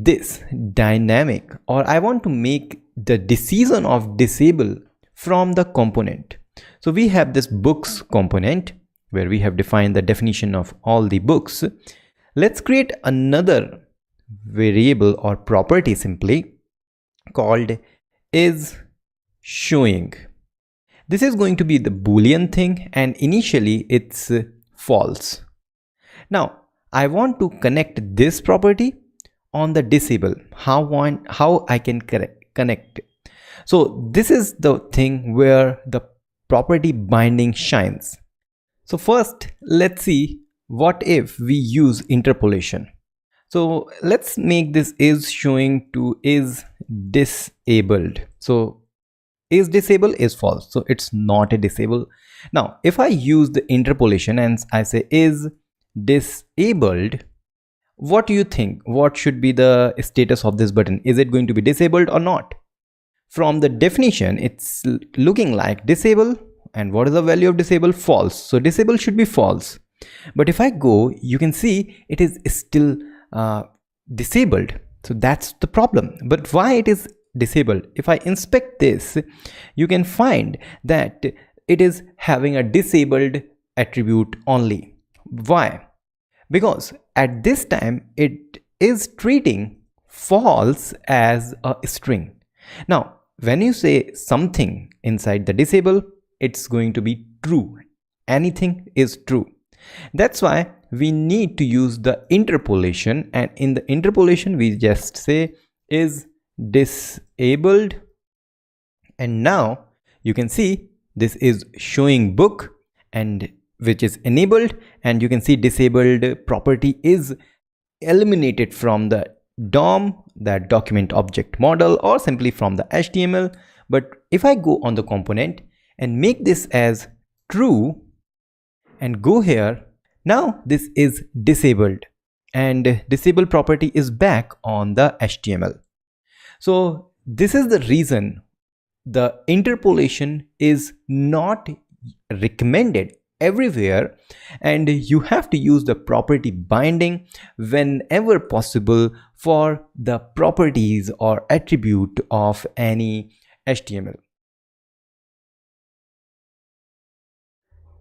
this dynamic, or I want to make the decision of disable from the component. So we have this books component where we have defined the definition of all the books. Let's create another variable or property simply called is showing. This is going to be the Boolean thing, and initially it's false. Now I want to connect this property on the disable. How I can connect? So this is the thing where the property binding shines. So first let's see what if we use interpolation. So let's make this is showing to is disabled. So is disabled is false, so it's not a disable. Now if I use the interpolation and I say is disabled, what do you think? What should be the status of this button? Is it going to be disabled or not? From the definition it's looking like disable, and what is the value of disable? False. So disable should be false. But if I go, you can see it is still disabled. So that's the problem. But why it is disabled? If I inspect this, you can find that it is having a disabled attribute only. Why? Because at this time it is treating false as a string. Now when you say something inside the disable, it's going to be true. Anything is true. That's why we need to use the interpolation, and in the interpolation we just say is disabled, and now you can see this is showing book, and which is enabled, and you can see disabled property is eliminated from the DOM, that document object model, or simply from the HTML. But if I go on the component and make this as true and go here, now this is disabled, and disabled property is back on the HTML. So this is the reason the interpolation is not recommended everywhere, and you have to use the property binding whenever possible for the properties or attribute of any HTML.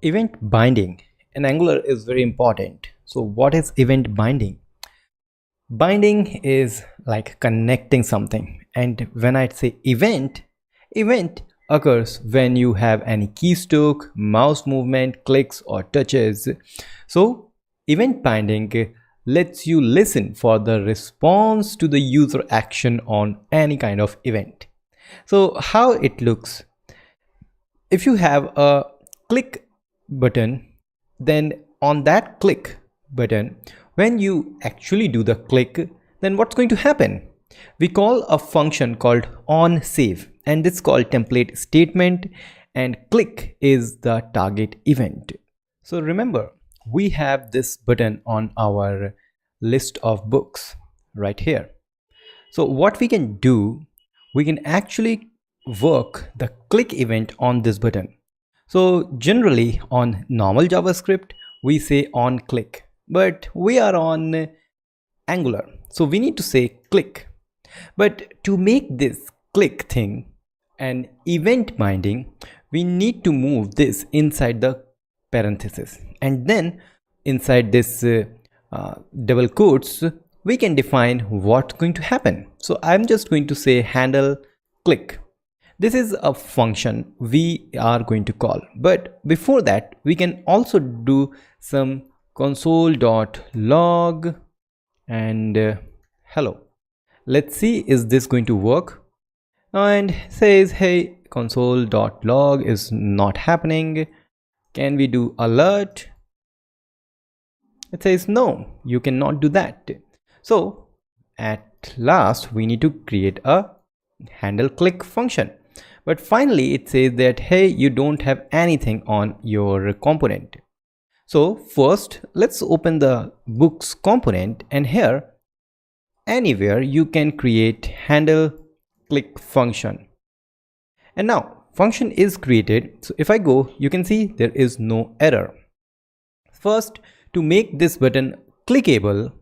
Event binding in Angular is very important. So what is event binding? Binding is like connecting something, and when I say event occurs when you have any keystroke, mouse movement, clicks or touches. So event binding lets you listen for the response to the user action on any kind of event. So how it looks: if you have a click button, then on that click button, when you actually do the click, then what's going to happen? We call a function called onSave, and this is called template statement, and click is the target event. So remember, we have this button on our list of books right here. So what we can do, we can actually work the click event on this button. So generally on normal JavaScript we say on click, but we are on Angular, so we need to say click. But to make this click thing an event binding, we need to move this inside the parenthesis, and then inside this double quotes we can define what's going to happen. So I'm just going to say handle click. This is a function we are going to call, but before that we can also do some console.log and hello. Let's see, is this going to work? And says, hey, console.log is not happening. Can we do alert? It says no, you cannot do that. So at last we need to create a handle click function. But finally it says that, hey, you don't have anything on your component. So first let's open the books component, and here anywhere you can create handle click function. And now function is created. So if I go, you can see there is no error. First, to make this button clickable,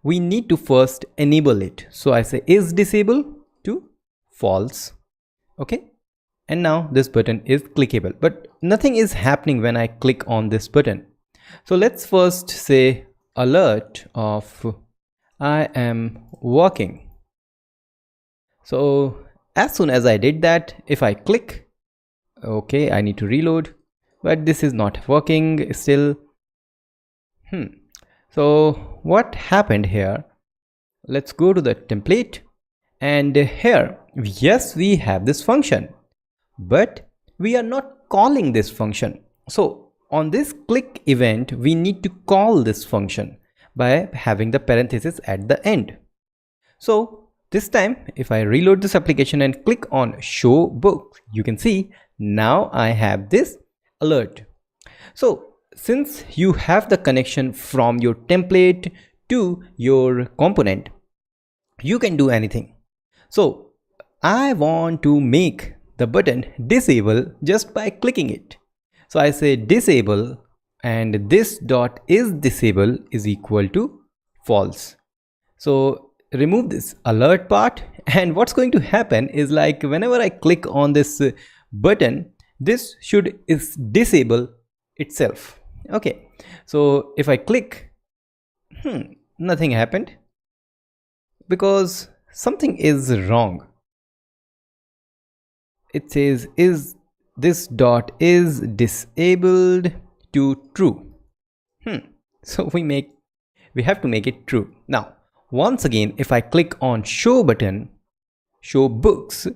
we need to first enable it. So I say is disable to false. Okay, and now this button is clickable, but nothing is happening when I click on this button. So let's first say alert of I am working. So as soon as I did that, if I click, okay, I need to reload, but this is not working still. So what happened here? Let's go to the template, and here, yes, we have this function, but we are not calling this function. So on this click event, we need to call this function by having the parenthesis at the end. So this time, if I reload this application and click on show book, you can see now I have this alert. So since you have the connection from your template to your component, you can do anything. So I want to make the button disable just by clicking it. So I say disable, and this dot is disable is equal to false. So remove this alert part, and what's going to happen is, like, whenever I click on this button, this should is disable itself. Okay, so if I click, nothing happened because something is wrong. It says is this dot is disabled to true. So we have to make it true. Now once again, if I click on show button, show books,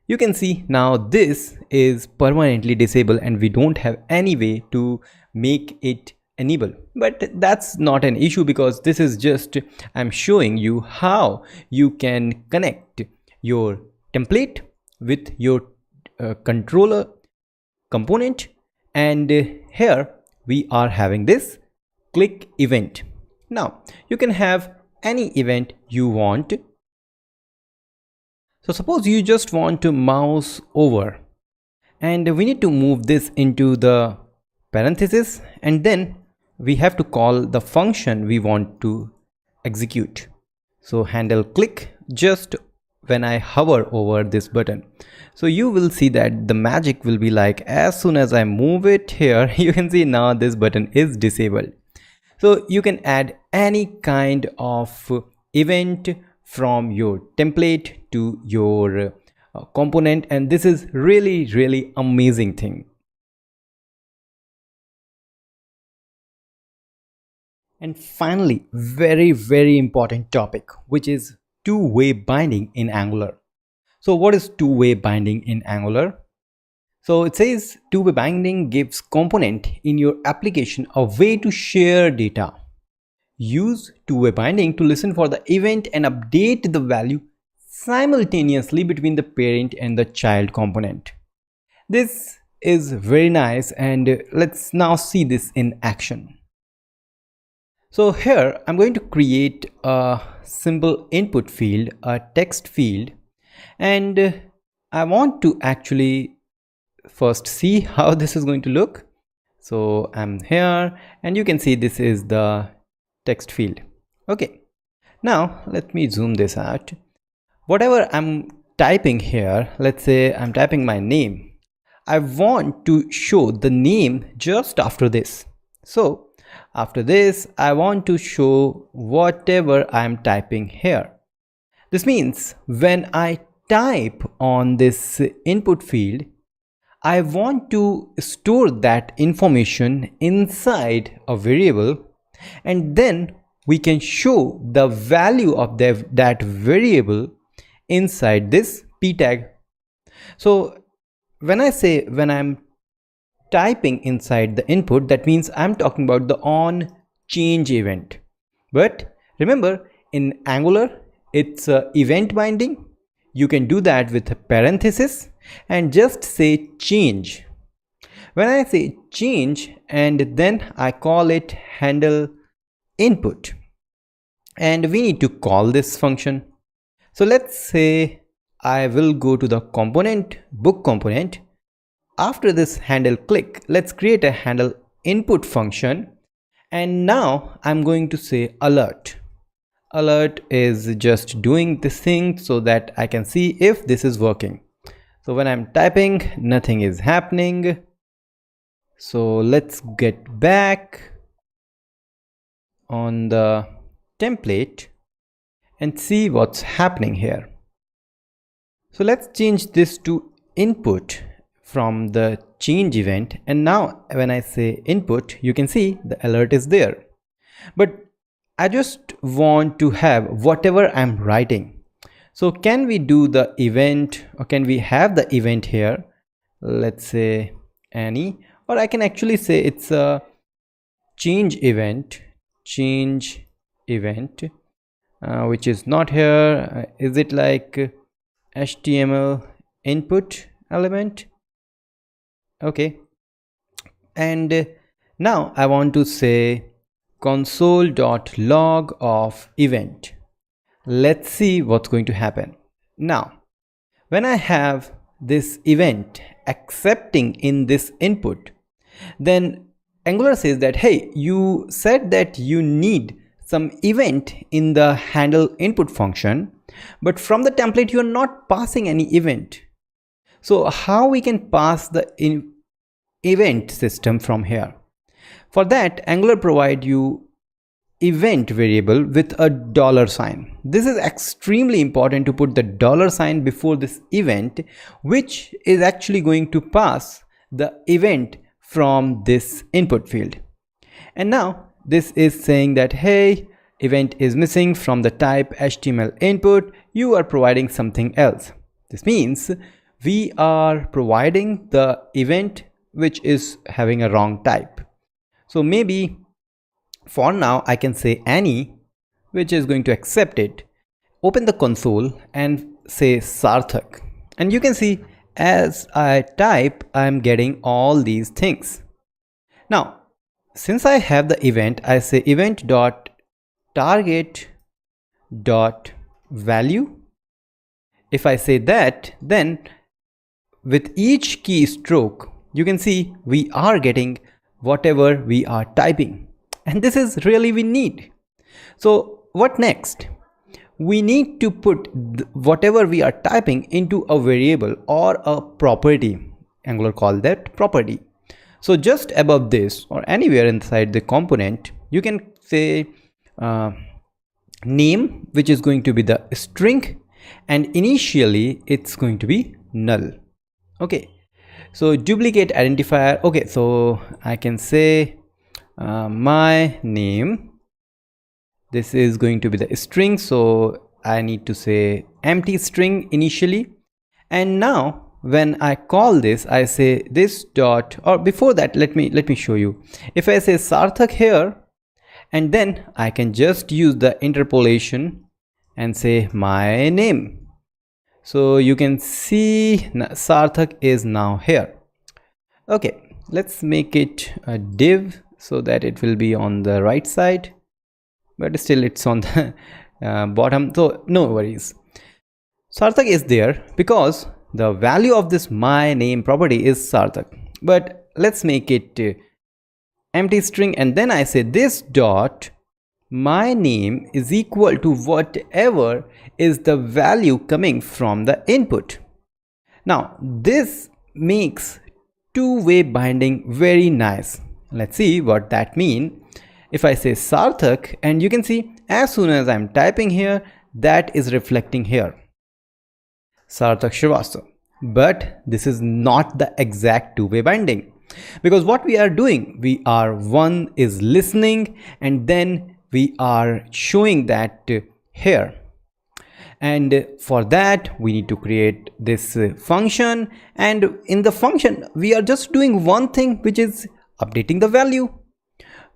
you can see now this is permanently disabled and we don't have any way to make it enable. But that's not an issue because this is just, I'm showing you how you can connect your template with your controller component, and here we are having this click event. Now you can have any event you want. So suppose you just want to mouse over, and we need to move this into the parenthesis, and then we have to call the function we want to execute. So handle click just when I hover over this button. So you will see that the magic will be like, as soon as I move it here, you can see now this button is disabled. So you can add any kind of event from your template to your component, and this is really amazing thing. And finally, very important topic, which is two-way binding in Angular. So what is two-way binding in Angular? So it says two-way binding gives component in your application a way to share data. Use two-way binding to listen for the event and update the value simultaneously between the parent and the child component. This is very nice, and let's now see this in action. So here I'm going to create a simple input field, a text field, and I want to actually first see how this is going to look. So I'm here, and you can see this is the text field. Okay, now let me zoom this out. Whatever I'm typing here, let's say I'm typing my name, I want to show the name just after this. So after this, I want to show whatever I'm typing here. This means when I type on this input field, I want to store that information inside a variable, and then we can show the value of that variable inside this p tag. So when I say when I'm typing inside the input, that means I'm talking about the on change event. But remember, in Angular it's event binding. You can do that with a parenthesis and just say change. When I say change, and then I call it handle input, and we need to call this function. So let's say I will go to the component, book component. After this handle click, let's create a handle input function, and now I'm going to say alert. alert is just doing this thing so that I can see if this is working. So when I'm typing, nothing is happening. So let's get back on the template and see what's happening here. So let's change this to input from the change event, and now when I say input, you can see the alert is there. But I just want to have whatever I'm writing. So can we do the event, or can we have the event here? Let's say any, or I can actually say it's a change event, which is not here. Is it like HTML input element? Okay, and now I want to say console.log of event. Let's see what's going to happen. Now when I have this event accepting in this input, then Angular says that, hey, you said that you need some event in the handle input function, but from the template you are not passing any event. So how we can pass the event system from here? For that, Angular provide you event variable with a $sign. This is extremely important to put the $sign before this event, which is actually going to pass the event from this input field. And now this is saying that, hey, event is missing from the type HTML input, you are providing something else. This means we are providing the event which is having a wrong type. So maybe for now I can say any, which is going to accept it. Open the console and say Sarthak, and you can see as I type I am getting all these things. Now since I have the event, I say event.target.value. If I say that, then with each keystroke you can see we are getting whatever we are typing, and this is really we need. So what next? We need to put whatever we are typing into a variable or a property. Angular call that property. So just above this or anywhere inside the component, you can say name, which is going to be the string, and initially it's going to be null. Okay, so duplicate identifier. Okay, so I can say my name. This is going to be the string, so I need to say empty string initially. And now when I call this, I say this dot, or before that, let me show you. If I say Sarthak here, and then I can just use the interpolation and say my name. So you can see Sarthak is now here. Okay, let's make it a div so that it will be on the right side, but still it's on the bottom, so no worries. Sarthak is there because the value of this my name property is Sarthak, but let's make it empty string, and then I say this dot my name is equal to whatever is the value coming from the input. Now this makes two-way binding very nice. Let's see what that means. If I say Sarthak, and you can see as soon as I'm typing here, that is reflecting here, Sarthak Srivastava. But this is not the exact two-way binding, because what we are doing, one is listening, and then we are showing that here. And for that we need to create this function, and in the function we are just doing one thing, which is updating the value.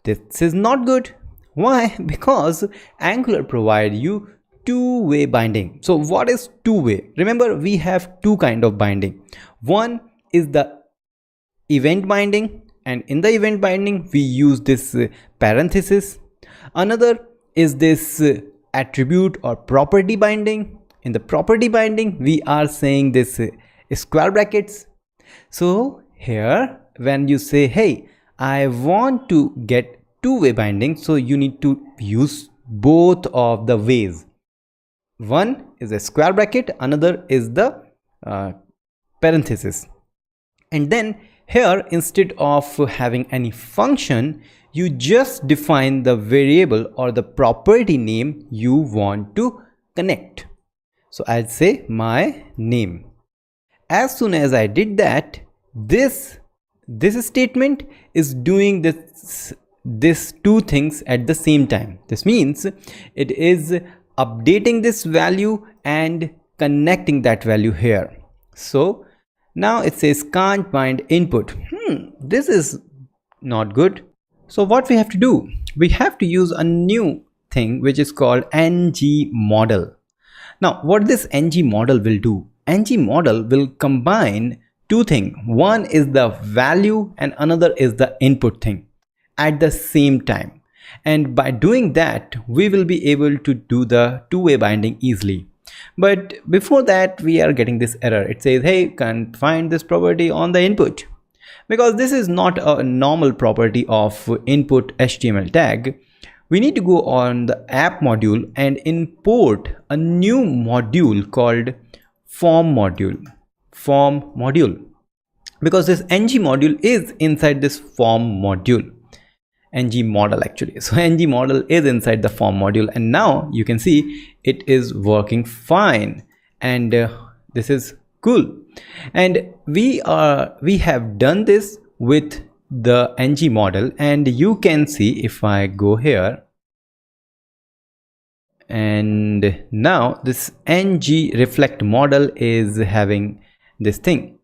This is not good. Why? Because Angular provide you two-way binding. So what is two-way? Remember, we have two kind of binding. One is the event binding, and in the event binding we use this parenthesis. Another is this attribute or property binding. In the property binding we are saying this square brackets. So here when you say, hey, I want to get two-way binding, so you need to use both of the ways. One is a square bracket, another is the parenthesis. And then here, instead of having any function, you just define the variable or the property name you want to connect. So I'll say my name. As soon as I did that, this statement is doing this two things at the same time. This means it is updating this value and connecting that value here. So now it says can't bind input. This is not good. So what we have to do, we have to use a new thing which is called ng model. Now what this ng model will do, ng model will combine two things. One is the value and another is the input thing at the same time. And by doing that, we will be able to do the two-way binding easily. But before that, we are getting this error. It says, hey, can't find this property on the input. Because this is not a normal property of input HTML tag. We need to go on the app module and import a new module called form module. Because this ng module is inside this form module. Ng model actually. So ng model is inside the form module, and now you can see it is working fine, and this is cool. And we have done this with the ng model, and you can see if I go here, and now this ng reflect model is having this thing.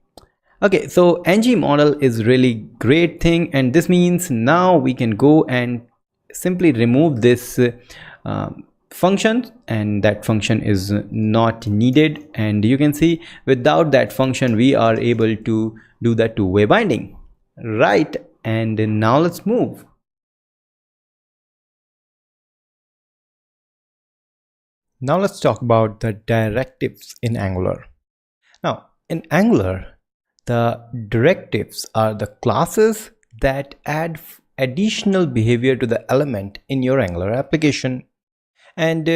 Okay, so ng model is really great thing, and this means now we can go and simply remove this function, and that function is not needed. And you can see without that function we are able to do the two-way binding, right? And now let's move. Now let's talk about the directives in Angular. Now in Angular, the directives are the classes that add additional behavior to the element in your Angular application. And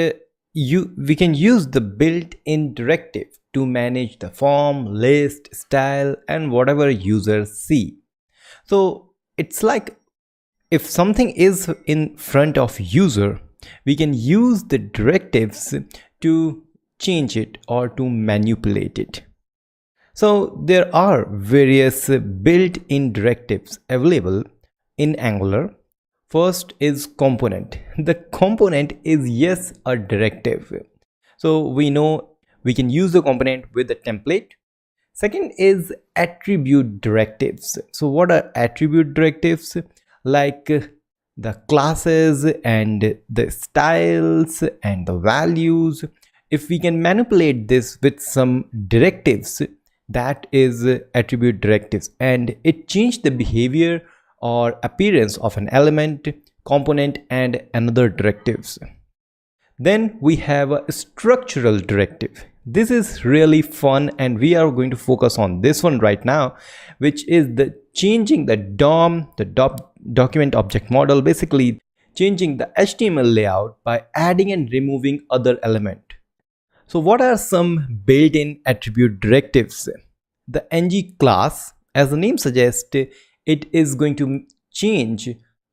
we can use the built-in directive to manage the form, list, style, and whatever users see. So it's like if something is in front of user, we can use the directives to change it or to manipulate it. So there are various built-in directives available in Angular. First is component. The component is yes a directive. So we know we can use the component with the template. Second is attribute directives. So what are attribute directives? Like the classes and the styles and the values. If we can manipulate this with some directives, that is attribute directives, and it changed the behavior or appearance of an element, component, and another directives. Then we have a structural directive. This is really fun, and we are going to focus on this one right now, which is the changing the DOM, the document object model, basically changing the HTML layout by adding and removing other element. So what are some built-in attribute directives? The ng class, as the name suggests, it is going to change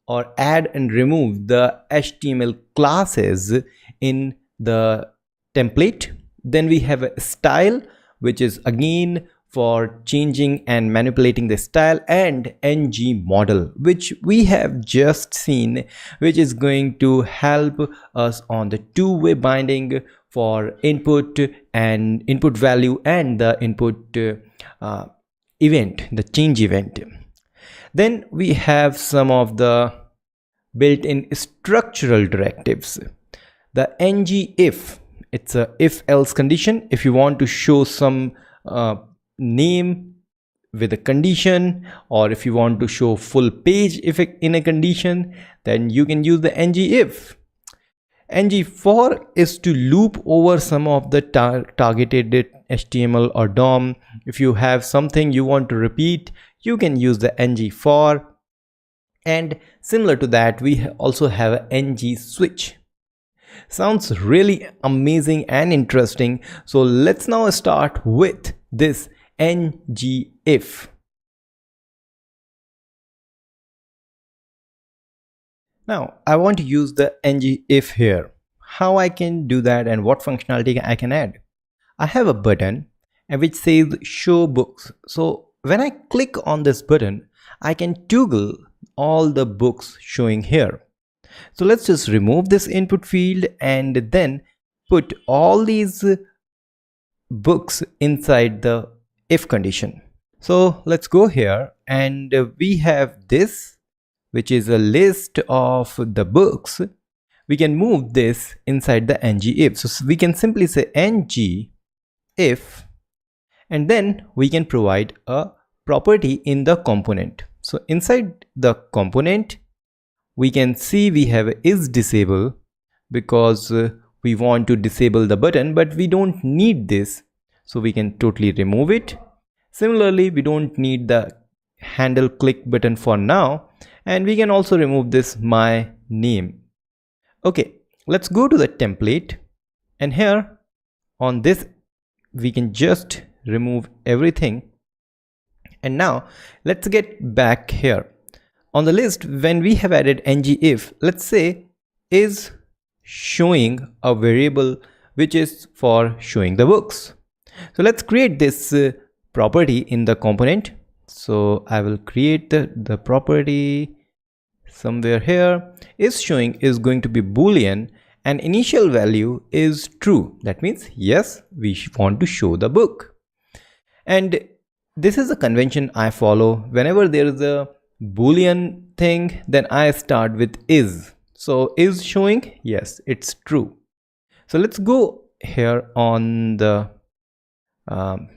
or add and remove the HTML classes in the template. Then we have a style, which is again for changing and manipulating the style, and ng model, which we have just seen, which is going to help us on the two-way binding for input and input value and the input event, the change event. Then we have some of the built-in structural directives. The ng if, it's a if else condition. If you want to show some name with a condition, or if you want to show full page if in a condition, then you can use the ng if. ng for is to loop over some of the targeted HTML or DOM. If you have something you want to repeat, you can use the ng for. And similar to that, we also have a ng switch. Sounds really amazing and interesting. So let's now start with this ngIf. Now I want to use the ngIf here. How I can do that and what functionality I can add? I have a button which says show books. So when I click on this button, I can toggle all the books showing here. So let's just remove this input field and then put all these books inside the if condition. So let's go here and we have this, which is a list of the books. We can move this inside the ngIf. So we can simply say ngIf, and then we can provide a property in the component. So inside the component, we can see we have is disable because we want to disable the button, but we don't need this. So we can totally remove it. Similarly, we don't need the handle click button for now. And we can also remove this my name. Okay, let's go to the template. And here on this, we can just remove everything. And now let's get back here. On the list, when we have added ngIf, let's say is showing a variable which is for showing the books. So let's create this property in the component. So I will create the property somewhere here. Is showing is going to be boolean and initial value is true. That means yes, we want to show the book. And this is a convention I follow. Whenever there is a boolean thing, then I start with is. So is showing, yes, it's true. So let's go here on the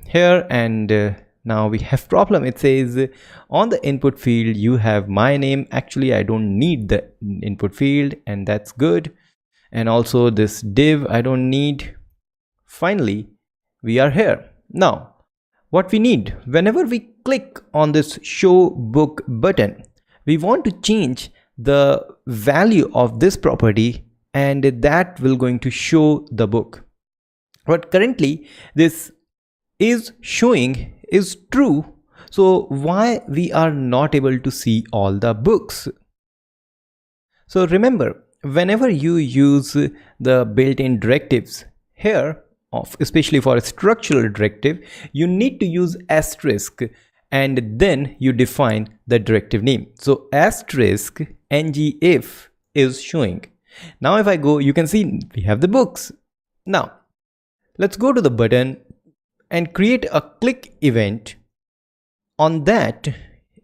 here, and now we have problem. It says on the input field you have my name. Actually I don't need the input field, and that's good. And also this div I don't need. Finally we are here. Now what we need, whenever we click on this show book button, we want to change the value of this property, and that will going to show the book. But currently this is showing is true. So why we are not able to see all the books? So remember, whenever you use the built-in directives here, especially for a structural directive, you need to use asterisk and then you define the directive name. So asterisk ngIf is showing. Now if I go, you can see we have the books. Now let's go to the button and create a click event. On that,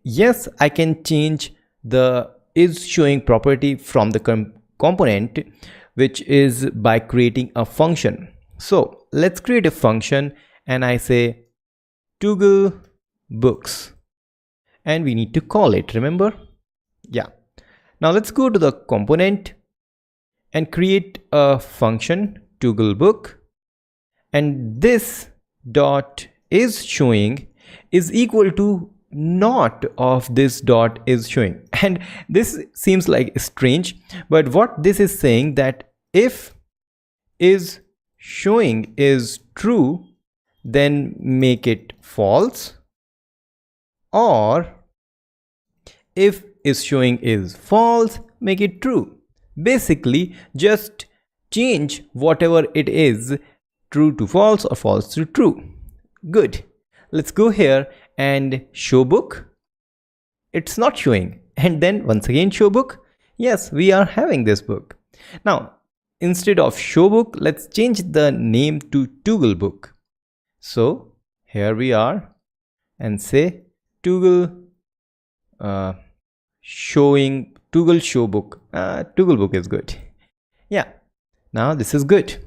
yes, I can change the is showing property from the component, which is by creating a function. So let's create a function and I say toggle books, and we need to call it, remember? Yeah. Now let's go to the component and create a function toggle book, and this dot is showing is equal to not of this dot is showing. And this seems like strange, but what this is saying that if is showing is true, then make it false, or if is showing is false, make it true. Basically just change whatever it is, true to false or false to true. Good. Let's go here and show book. It's not showing. And then once again show book. Yes, we are having this book. Now instead of show book, let's change the name to toggle book. So here we are and say toggle showing toggle show book. Toggle book is good. Yeah, now this is good.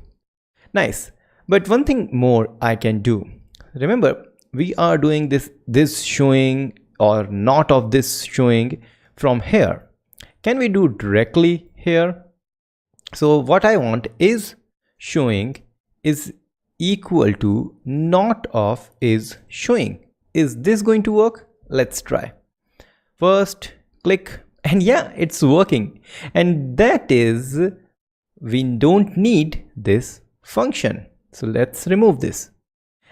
Nice. But one thing more I can do. Remember, we are doing this showing or not of this showing from here. Can we do directly here? So what I want is showing is equal to not of is showing. Is this going to work? Let's try. First click, and yeah, it's working. And that is we don't need this function. So let's remove this.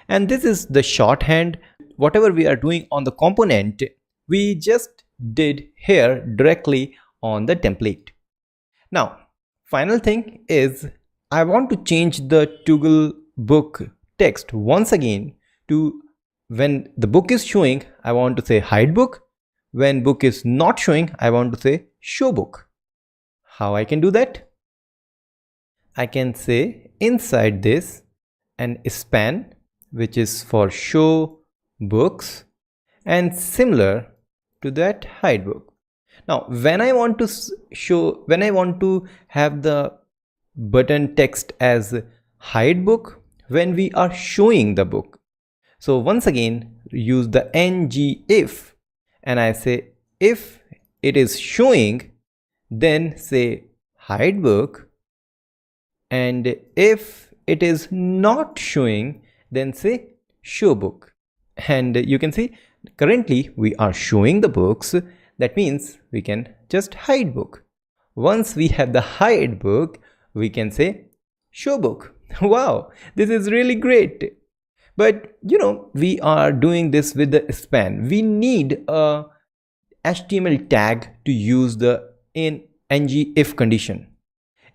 And this is the shorthand. Whatever we are doing on the component, we just did here directly on the template. Now, final thing is I want to change the toggle book text once again to when the book is showing, I want to say hide book. When book is not showing, I want to say show book. How I can do that? I can say inside this an span which is for show books and similar to that hide book. Now when I want to have the button text as hide book when we are showing the book. So once again use the ng if, and I say if it is showing, then say hide book, and if it is not showing, then say show book. And you can see currently we are showing the books. That means we can just hide book. Once we have the hide book, we can say show book. Wow, this is really great. But we are doing this with the span. We need a HTML tag to use the in ng if condition.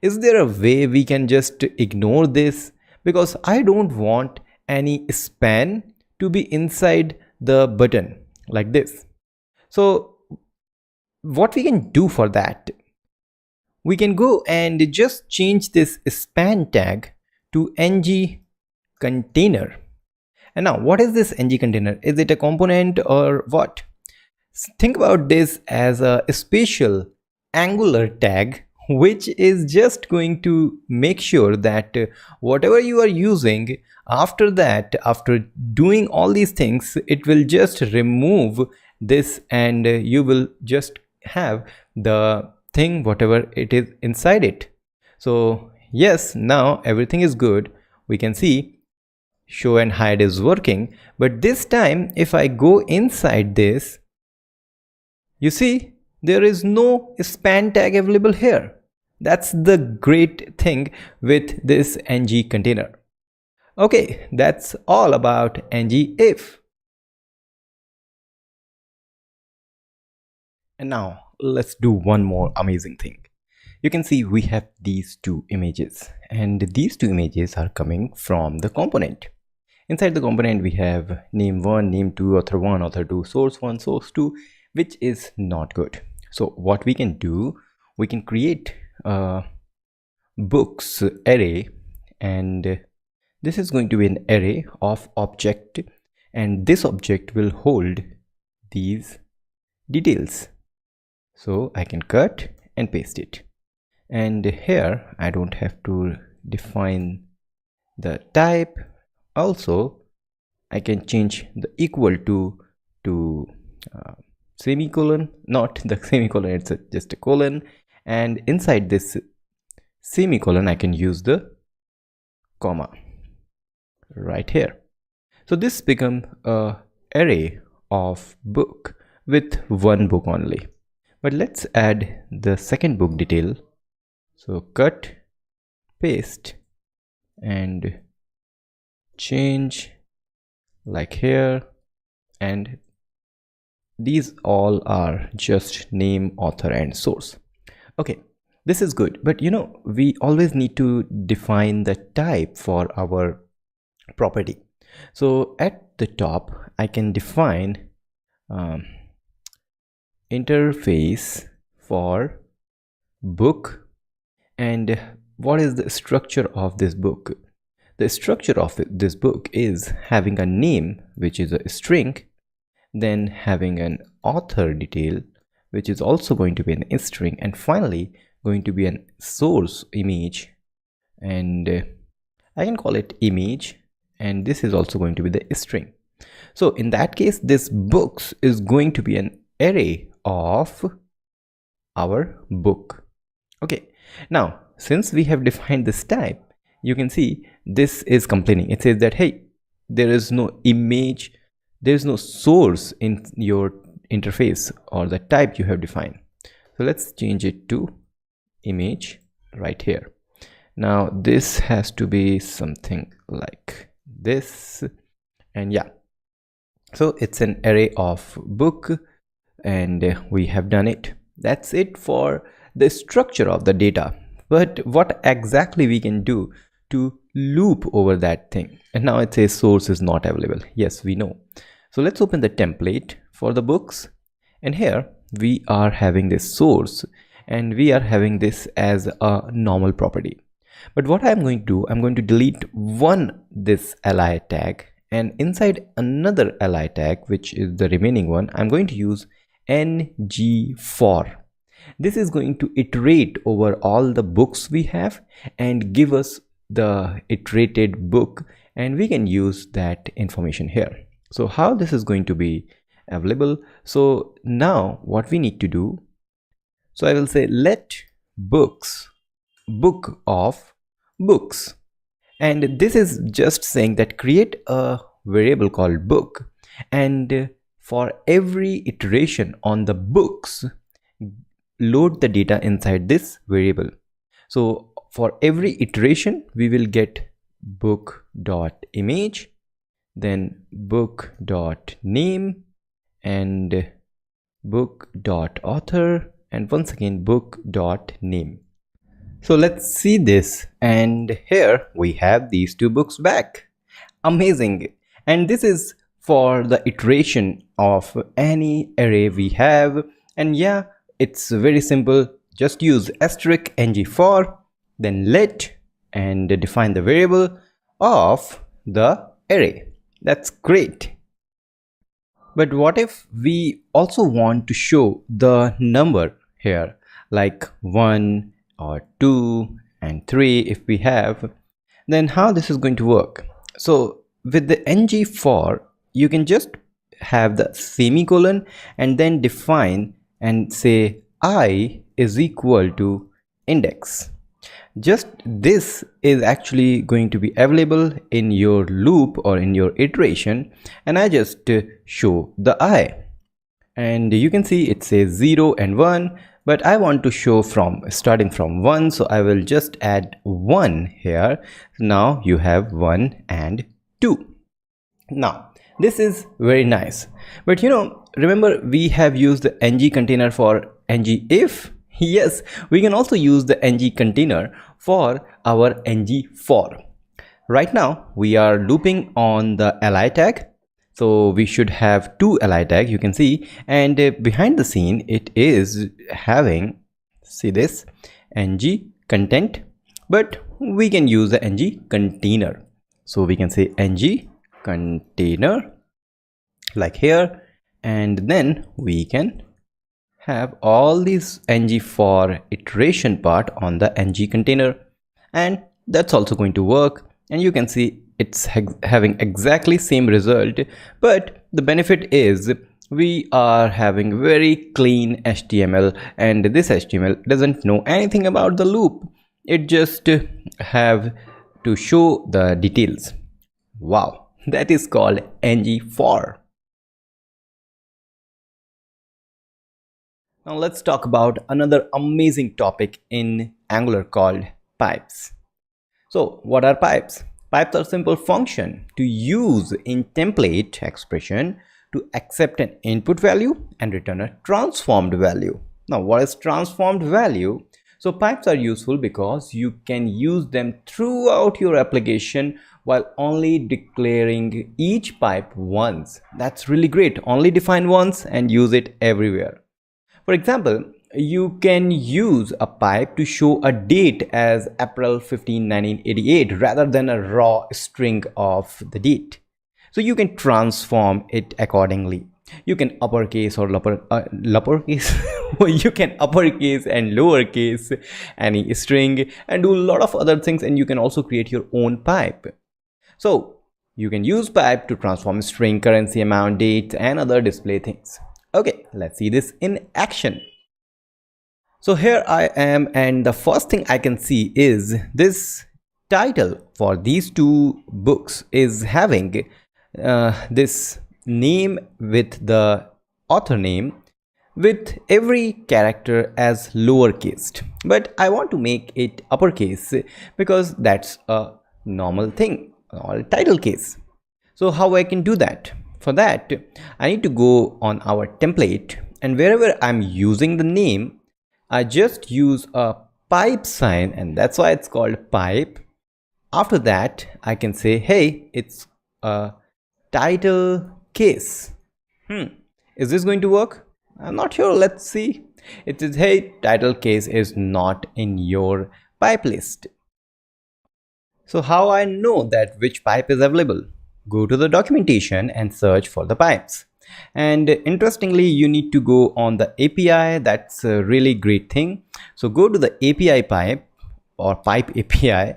Is there a way we can just ignore this? Because I don't want any span to be inside the button like this. So what we can do for that? We can go and just change this span tag to ng container. And now what is this ng container? Is it a component or what? Think about this as a special Angular tag which is just going to make sure that whatever you are using after that, after doing all these things, it will just remove this and you will just have the thing whatever it is inside it. So yes, now everything is good. We can see show and hide is working, but this time if I go inside this, you see there is no span tag available here. That's the great thing with this ng container. Okay, that's all about ng if. And now let's do one more amazing thing. You can see we have these two images, and these two images are coming from the component. Inside the component we have name1, name2, author1, author2, source1, source2, which is not good. So what we can do, we can create a books array, and this is going to be an array of object, and this object will hold these details. So I can cut and paste it, and here I don't have to define the type. Also I can change the equal to semicolon, not the semicolon, it's just a colon, and inside this semicolon I can use the comma right here. So this become a array of book with one book only. But let's add the second book detail. So cut, paste, and change like here, and these all are just name, author, and source. Okay, this is good, but we always need to define the type for our property. So at the top I can define interface for book. And what is the structure of this book? The structure of this book is having a name which is a string, then having an author detail which is also going to be an string, and finally going to be an source image, and I can call it image, and this is also going to be the string. So in that case this books is going to be an array of our book. Okay, now since we have defined this type, you can see this is complaining. It says that hey, there is no image, there is no source in your interface or the type you have defined. So let's change it to image right here. Now this has to be something like this, and yeah, so it's an array of book, and we have done it. That's it for the structure of the data. But what exactly we can do to loop over that thing? And now it says source is not available. Yes, we know. So let's open the template for the books, and here we are having this source and we are having this as a normal property. But what I'm going to do, I'm going to delete this li tag, and inside another li tag, which is the remaining one, I'm going to use ng for. This is going to iterate over all the books we have and give us the iterated book, and we can use that information here. So how this is going to be available? So now what we need to do, so I will say let book of books, and this is just saying that create a variable called book, and for every iteration on the books, load the data inside this variable. So for every iteration we will get book.image, then book.name, and book.author, and once again book.name. So let's see this, and here we have these two books back. Amazing. And this is for the iteration of any array we have, and yeah, it's very simple. Just use asterisk ng for, then let, and define the variable of the array. That's great. But what if we also want to show the number here, like 1 or 2 and 3 if we have? Then how this is going to work? So with the ng for, you can just have the semicolon and then define and say I is equal to index. Just this is actually going to be available in your loop or in your iteration, and I just show the I, and you can see it says 0 and 1, but I want to show from starting from 1, so I will just add 1 here. Now you have 1 and 2. Now this is very nice, but remember we have used the ng container for ng if. Yes, we can also use the ng container for our ng for. Right now we are looping on the li tag, so we should have two li tag, you can see, and behind the scene it is having, see this, ng content, but we can use the ng container. So we can say ng container like here, and then we can have all these ng for iteration part on the ng container, and that's also going to work. And you can see it's having exactly same result, but the benefit is we are having very clean HTML, and this HTML doesn't know anything about the loop. It just have to show the details. Wow, that is called ng for. Now let's talk about another amazing topic in Angular called pipes. So what are pipes? Pipes are simple function to use in template expression to accept an input value and return a transformed value. Now what is transformed value? So pipes are useful because you can use them throughout your application while only declaring each pipe once. That's really great. Only define once and use it everywhere. For example, you can use a pipe to show a date as April 15, 1988 rather than a raw string of the date. So you can transform it accordingly. You can uppercase or lowercase. You can uppercase and lowercase any string and do a lot of other things, and you can also create your own pipe. So you can use pipe to transform string, currency, amount, date, and other display things. Okay, let's see this in action. So here I am, and the first thing I can see is this title for these two books is having this name with the author name, with every character as lowercase, but I want to make it uppercase because that's a normal thing, or title case. So how I can do that? For that, I need to go on our template, and wherever I'm using the name, I just use a pipe sign, and that's why it's called pipe. After that, I can say, hey, it's a title case. Is this going to work? I'm not sure. Let's see. It says, hey, title case is not in your pipe list. So how I know that which pipe is available? Go to the documentation and search for the pipes. And interestingly, you need to go on the API. That's a really great thing. So go to the API pipe or pipe API,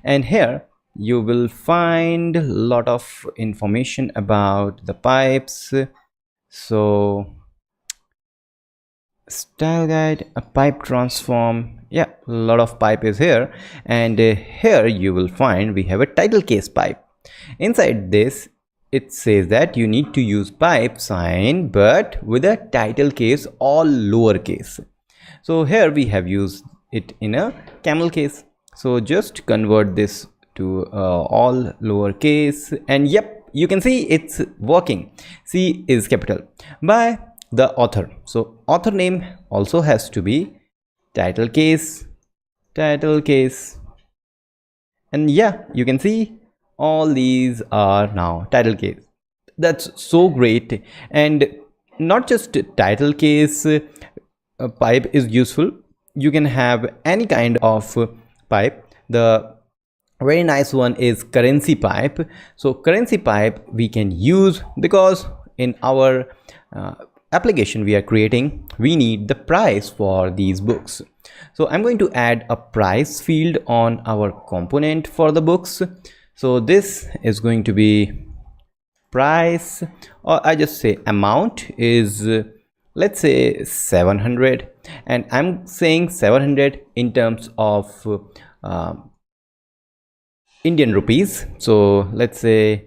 and here you will find a lot of information about the pipes. So style guide, a pipe transform, yeah, a lot of pipe is here, and here you will find we have a title case pipe. Inside this, it says that you need to use pipe sign but with a title case all lowercase. So here we have used it in a camel case, so just convert this to all lowercase, and yep, you can see it's working. C is capital by the author, so author name also has to be title case, and yeah, you can see all these are now title case. That's so great. And not just title case pipe is useful, you can have any kind of pipe. The very nice one is currency pipe. So currency pipe we can use because in our application we are creating, we need the price for these books. So I'm going to add a price field on our component for the books. So this is going to be price, or I just say amount is let's say 700, and I'm saying 700 in terms of Indian rupees. So let's say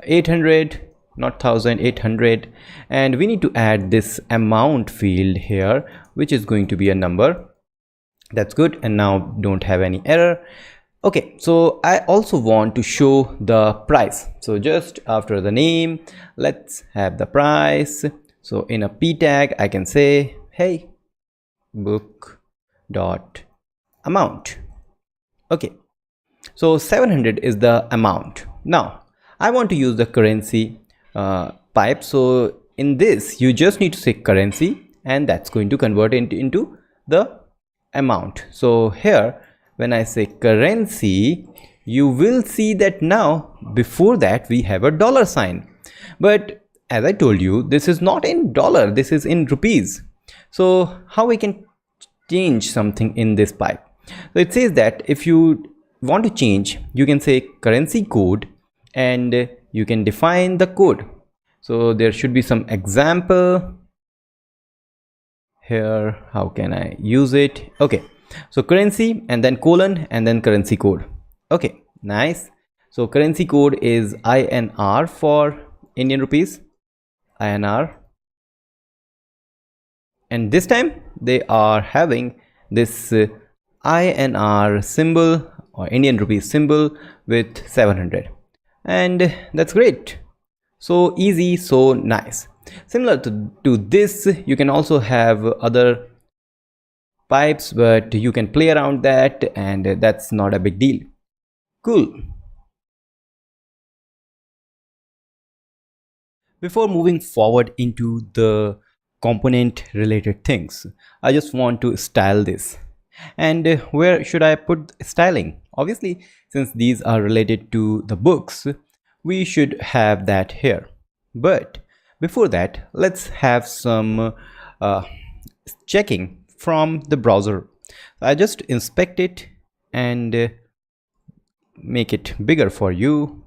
800, not 1000, 800, and we need to add this amount field here, which is going to be a number. That's good, and now don't have any error. Okay, so I also want to show the price. So just after the name, let's have the price. So in a p tag, I can say, hey, book dot amount. Okay, so 700 is the amount. Now I want to use the currency pipe. So in this, you just need to say currency, and that's going to convert it into the amount. So here, when I say currency, you will see that now before that we have a dollar sign, but as I told you, this is not in dollar, this is in rupees. So how we can change something in this pipe? So it says that if you want to change, you can say currency code, and you can define the code. So there should be some example here. How can I use it? Okay, so currency and then colon and then currency code. Okay, nice. So currency code is INR for Indian rupees, INR, and this time they are having this INR symbol or Indian rupees symbol with 700, and that's great. So easy, so nice. Similar to this, you can also have other pipes, but you can play around that, and that's not a big deal. Cool. Before moving forward into the component related things, I just want to style this. And where should I put styling? Obviously, since these are related to the books, we should have that here. But before that, let's have some checking from the browser. I just inspect it and make it bigger for you,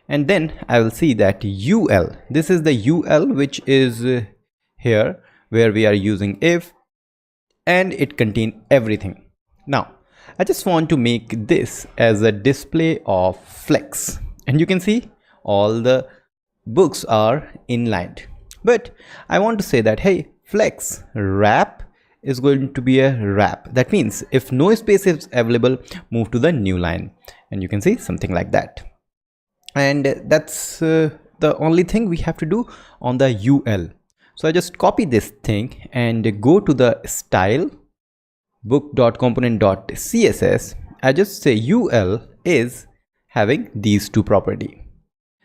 and then I will see that UL, this is the UL which is here where we are using if, and it contains everything. Now I just want to make this as a display of flex, and you can see all the books are inlined, but I want to say that, hey, flex wrap is going to be a wrap. That means if no space is available, move to the new line, and you can see something like that. And that's the only thing we have to do on the UL. So I just copy this thing and go to the style book.component.css. I just say UL is having these two property.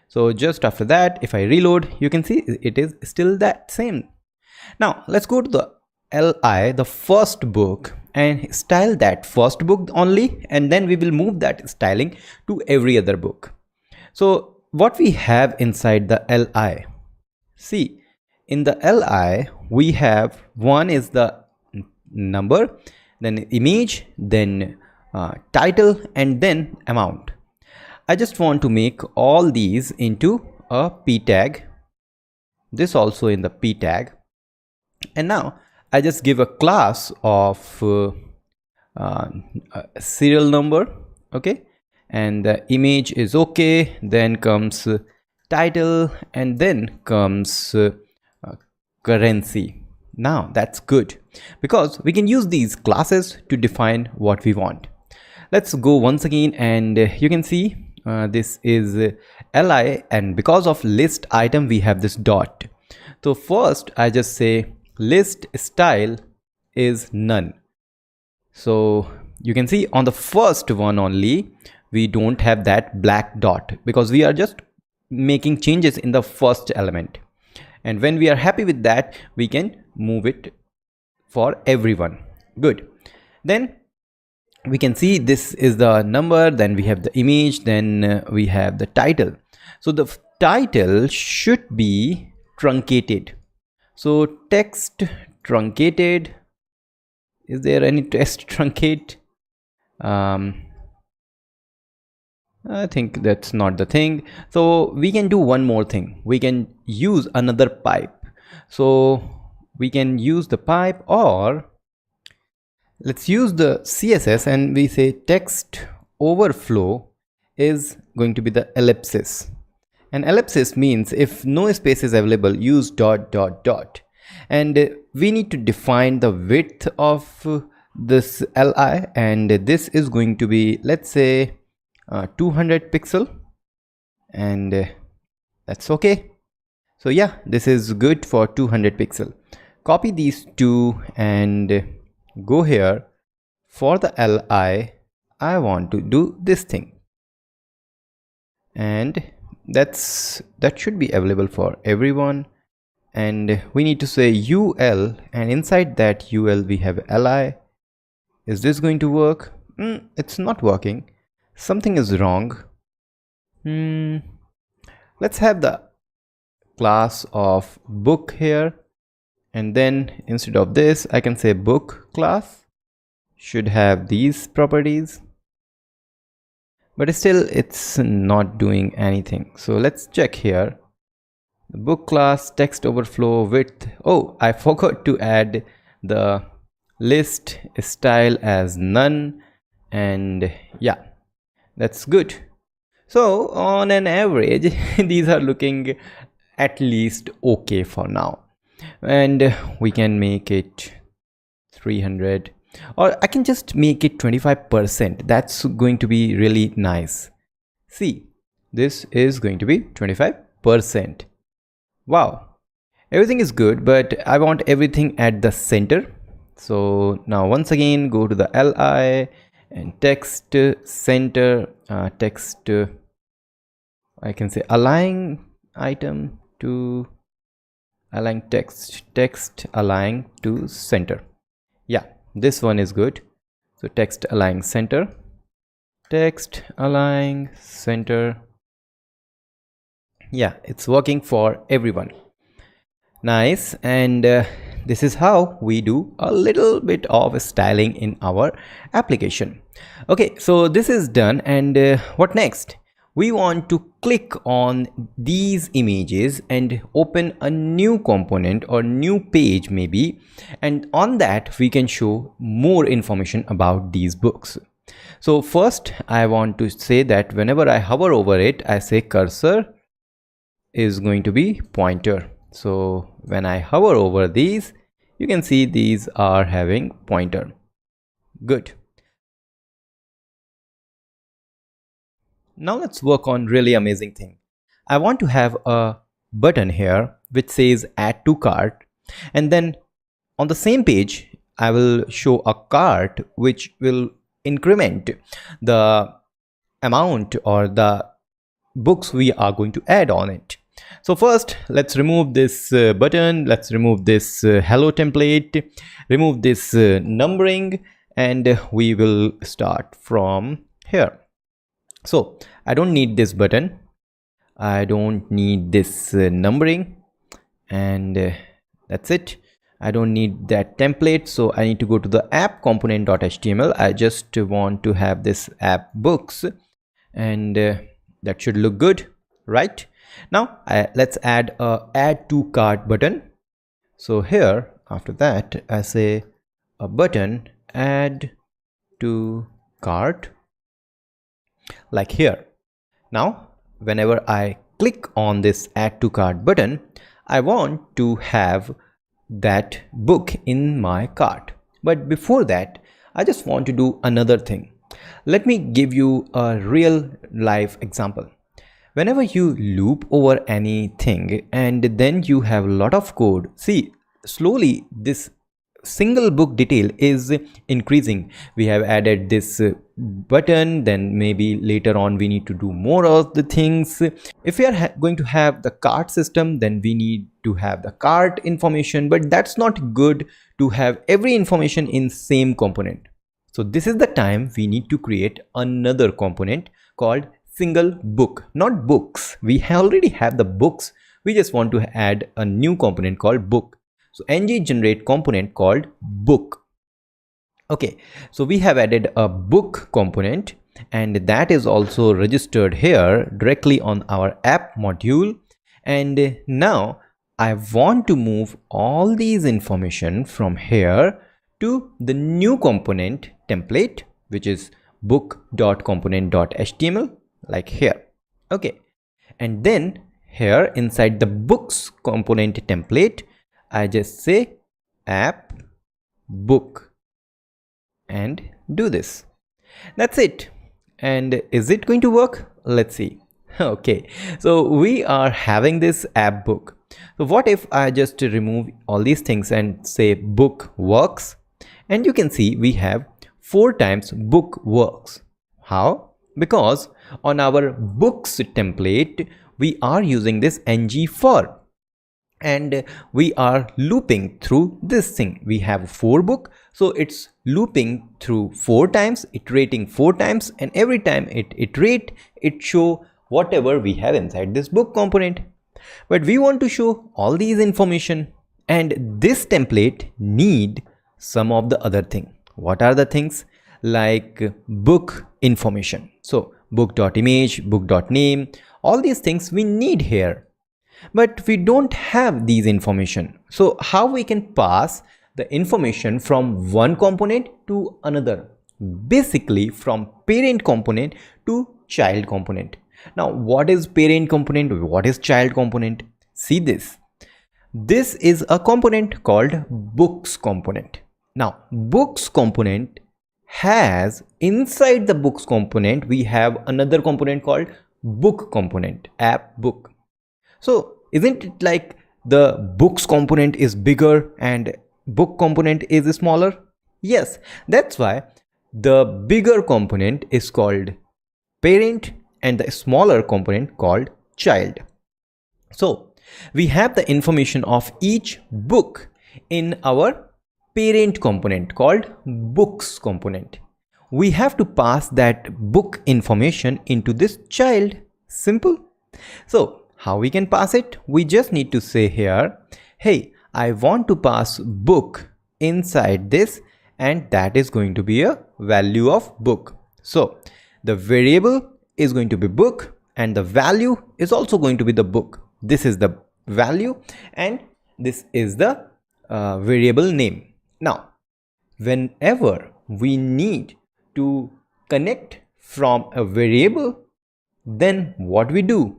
So just after that, if I reload, you can see it is still that same. Now let's go to the LI, the first book, and style that first book only, and then we will move that styling to every other book. So what we have inside the LI, see, in the LI we have one is the number, then image, then title, and then amount. I just want to make all these into a p tag, this also in the p tag, and now I just give a class of serial number, okay, and the image is okay, then comes title, and then comes currency. Now that's good because we can use these classes to define what we want. Let's go once again, and you can see this is li, and because of list item we have this dot. So first I just say list style is none. So you can see on the first one only we don't have that black dot because we are just making changes in the first element, and when we are happy with that we can move it for everyone. Good. Then we can see this is the number, then we have the image, then we have the title. So the title should be truncated. So text truncated, is there any text truncate? I think that's not the thing. So we can do one more thing, we can use another pipe. So we can use the pipe, or let's use the CSS and we say text overflow is going to be the ellipsis. And ellipsis means if no space is available, use dot dot dot. And we need to define the width of this li, and this is going to be, let's say 200 pixel, and that's okay. So yeah, this is good for 200 pixel. Copy these two and go here. For the li, I want to do this thing, and that should be available for everyone. And we need to say ul, and inside that ul we have li. Is this going to work? It's not working. Something is wrong. Let's have the class of book here, and then instead of this I can say book class should have these properties, but still it's not doing anything. So let's check here. The book class text overflow width. Oh, I forgot to add the list style as none, and yeah, that's good. So on an average these are looking at least okay for now, and we can make it 300, or I can just make it 25%. That's going to be really nice. See, this is going to be 25%. Wow, everything is good, but I want everything at the center. So now once again go to the li and text center, text I can say align item to align text align to center. Yeah, this one is good. So text align center, text align center. Yeah, it's working for everyone. Nice. And this is how we do a little bit of styling in our application. Okay, so this is done, and what next? We want to click on these images and open a new component or new page maybe, and on that we can show more information about these books. So first I want to say that whenever I hover over it, I say cursor is going to be pointer. So when I hover over these, you can see these are having pointer. Good. Now let's work on really amazing thing. I want to have a button here which says add to cart, and then on the same page I will show a cart which will increment the amount or the books we are going to add on it. So first let's remove this button, let's remove this hello template, remove this numbering, and we will start from here. So I don't need this button, I don't need this numbering, and that's it. I don't need that template, so I need to go to the app component.html. I just want to have this app books, and that should look good, right? Now let's add a add to cart button. So here after that I say a button add to cart, like here. Now whenever I click on this add to cart button, I want to have that book in my cart. But before that, I just want to do another thing. Let me give you a real life example. Whenever you loop over anything and then you have a lot of code, see, slowly this single book detail is increasing. We have added this button, then maybe later on we need to do more of the things. If we are going to have the cart system, then we need to have the cart information, but that's not good to have every information in same component. So this is the time we need to create another component called single book, not books. We already have the books, we just want to add a new component called book. So ng generate component called book. Okay, so we have added a book component, and that is also registered here directly on our app module. And now I want to move all these information from here to the new component template, which is book.component.html, like here. Okay, and then here inside the books component template, I just say app book and do this. That's it. And is it going to work? Let's see. Okay, so we are having this app book. So what if I just remove all these things and say book works? And you can see we have 4 times book works. How? Because on our books template we are using this ng for, and we are looping through this thing. We have 4 book, so it's looping through 4 times, iterating 4 times, and every time it iterate, it show whatever we have inside this book component. But we want to show all these information, and this template need some of the other thing. What are the things? Like book information. So book.image, book.name, all these things we need here. But we don't have these information. So how we can pass the information from one component to another? Basically from parent component to child component. Now what is parent component? What is child component? See this. This is a component called books component. Now books component has inside the books component we have another component called book component, app book. So isn't it like the books component is bigger and book component is smaller? Yes, that's why the bigger component is called parent and the smaller component called child. So we have the information of each book in our parent component called books component. We have to pass that book information into this child. Simple. So how we can pass it? We just need to say here, hey, I want to pass book inside this, and that is going to be a value of book. So the variable is going to be book and the value is also going to be the book. This is the value and this is the variable name. Now whenever we need to connect from a variable, then what we do?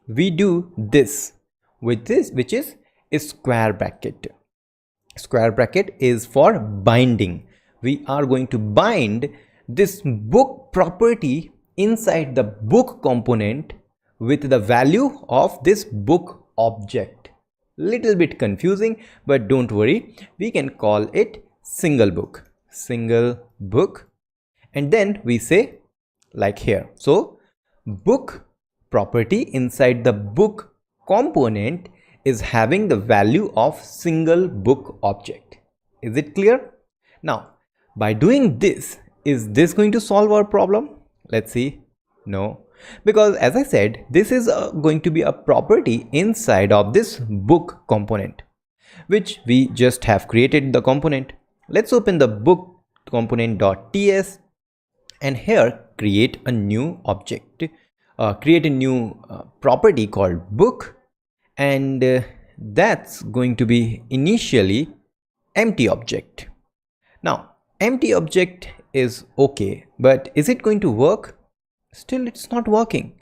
We do this with this, which is a square bracket. Square bracket is for binding. We are going to bind this book property inside the book component with the value of this book object. Little bit confusing, but don't worry, we can call it single book, and then we say like here. So book property inside the book component is having the value of single book object. Is it clear? Now, by doing this, is this going to solve our problem? Let's see. No, because as I said, this is going to be a property inside of this book component, which we just have created the component. Let's open the book component.ts and here create a new object, create a new property called book, and that's going to be initially empty object. Now empty object is okay, but is it going to work? Still it's not working.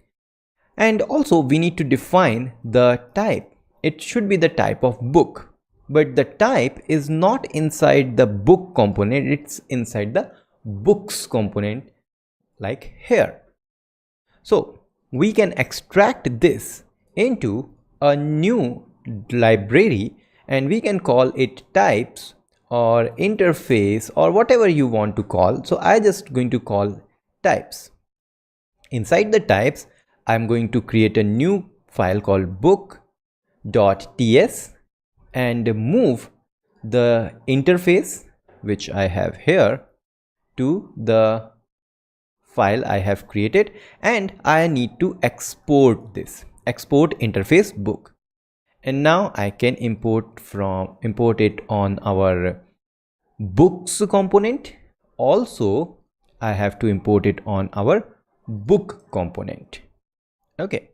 And also we need to define the type. It should be the type of book, but the type is not inside the book component, it's inside the books component like here. So we can extract this into a new library and we can call it types or interface or whatever you want to call. So I just going to call types. Inside the types, I'm going to create a new file called book.ts and move the interface which I have here to the file I have created, and I need to export this, export interface book. And now I can import it on our books component. Also I have to import it on our book component. Okay,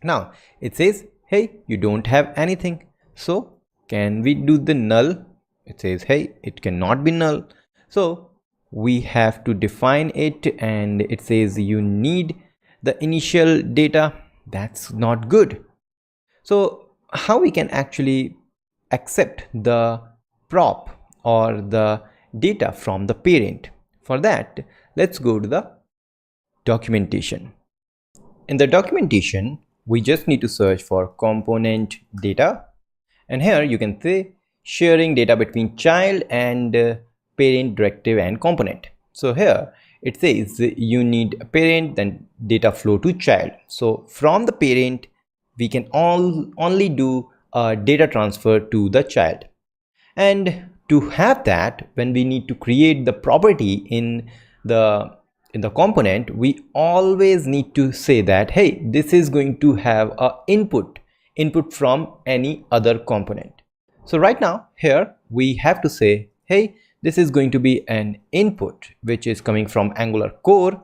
now it says, hey, you don't have anything, so can we do the null? It says, hey, it cannot be null, so we have to define it, and it says you need the initial data. That's not good. So how we can actually accept the prop or the data from the parent? For that, let's go to the documentation. In the documentation, we just need to search for component data, and here you can say sharing data between child and parent, directive and component. So here it says you need a parent, then data flow to child. So from the parent we can only do a data transfer to the child, and to have that, when we need to create the property in the component, we always need to say that, hey, this is going to have a input from any other component. So right now here we have to say, hey, this is going to be an input which is coming from Angular core,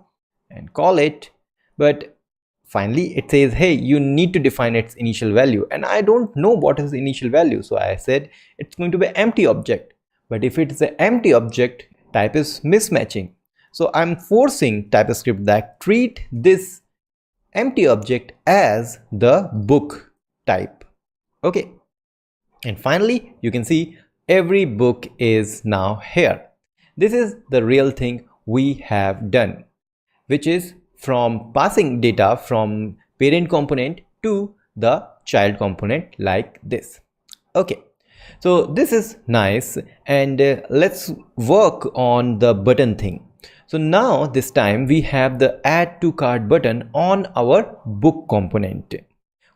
and call it. But finally it says, hey, you need to define its initial value, and I don't know what is the initial value, so I said it's going to be empty object. But if it's an empty object, type is mismatching, so I'm forcing TypeScript that treat this empty object as the book type. Okay, and finally you can see every book is now here. This is the real thing we have done, which is from passing data from parent component to the child component like this. Okay, so this is nice, and let's work on the button thing. So now this time we have the add to cart button on our book component.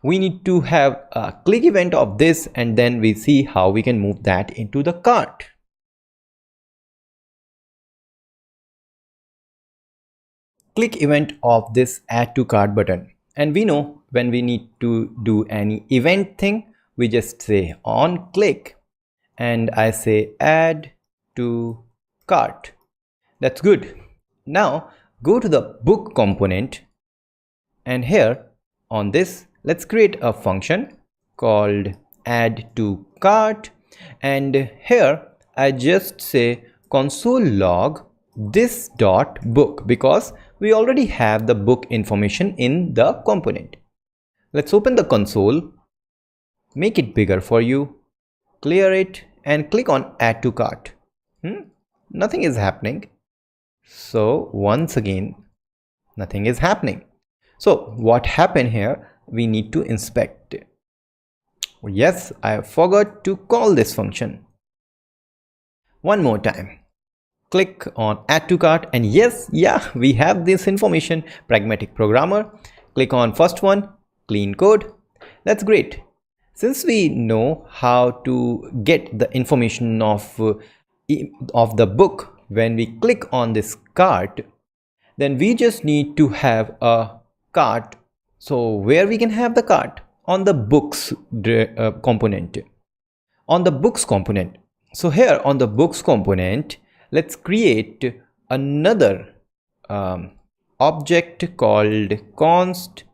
We need to have a click event of this, and then we see how we can move that into the cart. Click event of this add to cart button, and we know when we need to do any event thing, we just say on click, and I say add to cart. That's good. Now go to the book component, and here on this, let's create a function called add to cart, and here I just say console log this dot book, because we already have the book information in the component. Let's open the console, make it bigger for you, clear it, and click on add to cart. Nothing is happening. So once again, nothing is happening. So what happened here? We need to inspect. Yes, I forgot to call this function. One more time. Click on add to cart, and yes, we have this information, pragmatic programmer. Click on first one, clean code. That's great. Since we know how to get the information of the book when we click on this cart, then we just need to have a cart. So where we can have the cart? On the books component. On the books component. So here on the books component, let's create another object called const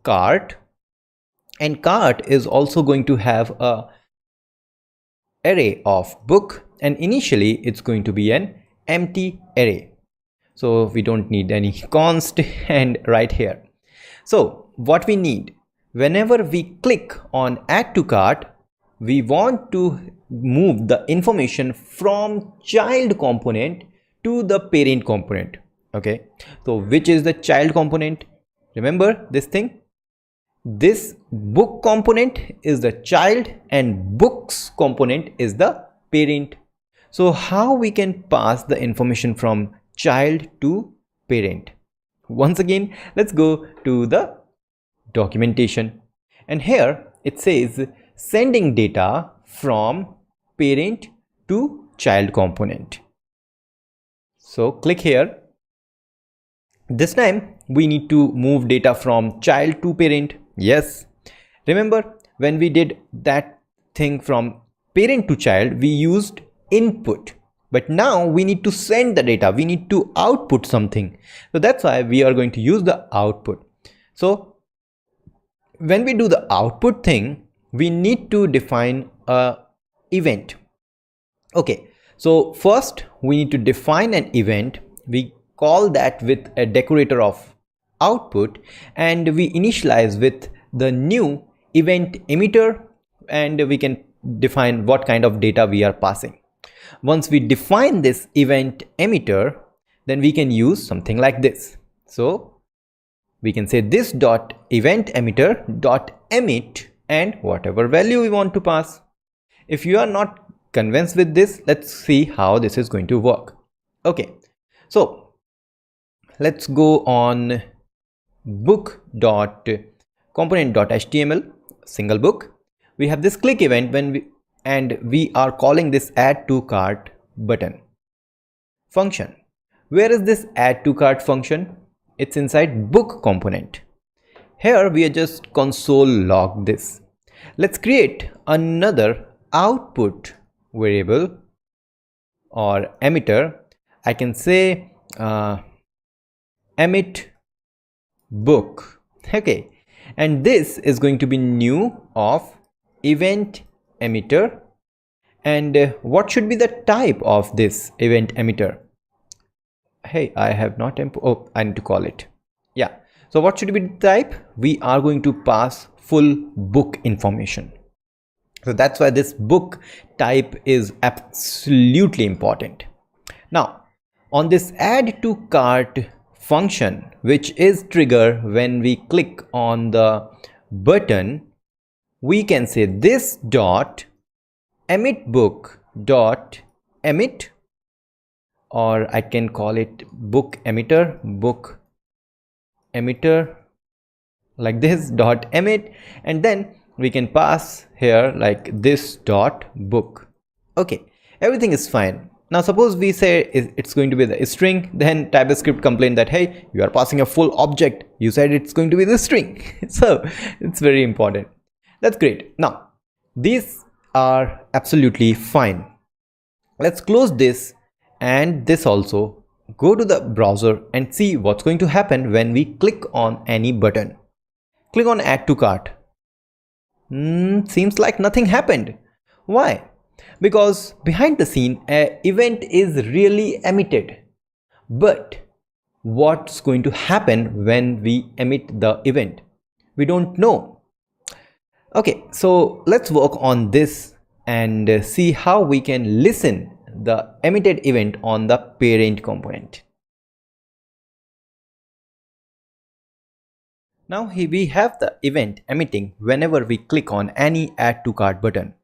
cart, and cart is also going to have a array of book, and initially it's going to be an empty array. So we don't need any const and right here. So what we need, whenever we click on add to cart, we want to move the information from child component to the parent component. Okay, so which is the child component? Remember this thing? This book component is the child and books component is the parent. So how we can pass the information from child to parent? Once again, let's go to the documentation, and here it says sending data from parent to child component. So click here. This time we need to move data from child to parent. Yes, remember when we did that thing from parent to child, we used input, but now we need to send the data, we need to output something. So that's why we are going to use the output. So when we do the output thing, we need to define a event. Okay, so first we need to define an event. We call that with a decorator of output, and we initialize with the new event emitter, and we can define what kind of data we are passing. Once we define this event emitter, then we can use something like this. So we can say this dot event emitter dot emit and whatever value we want to pass. If you are not convinced with this, let's see how this is going to work. Okay, so let's go on book dot component dot html, single book. We have this click event and we are calling this add to cart button function. Where is this add to cart function? It's inside book component. Here we are just console log this. Let's create another output variable or emitter. I can say emit book. Okay, and this is going to be new of event emitter. And what should be the type of this event emitter? Hey, I have not I need to call it. Yeah, so what should be the type? We are going to pass full book information. So that's why this book type is absolutely important. Now on this add to cart function, which is trigger when we click on the button, we can say this dot emit book dot emit, or I can call it book emitter like this dot emit, and then we can pass here like this dot book. Okay, everything is fine. Now suppose we say it's going to be the string, then TypeScript complain that hey, you are passing a full object, you said it's going to be the string. So it's very important. That's great. Now these are absolutely fine. Let's close this and this also. Go to the browser and see what's going to happen when we click on any button. Click on add to cart. Seems like nothing happened. Why? Because behind the scene an event is really emitted, but what's going to happen when we emit the event? We don't know. Okay, so let's work on this and see how we can listen the emitted event on the parent component. Now here we have the event emitting whenever we click on any add to cart button,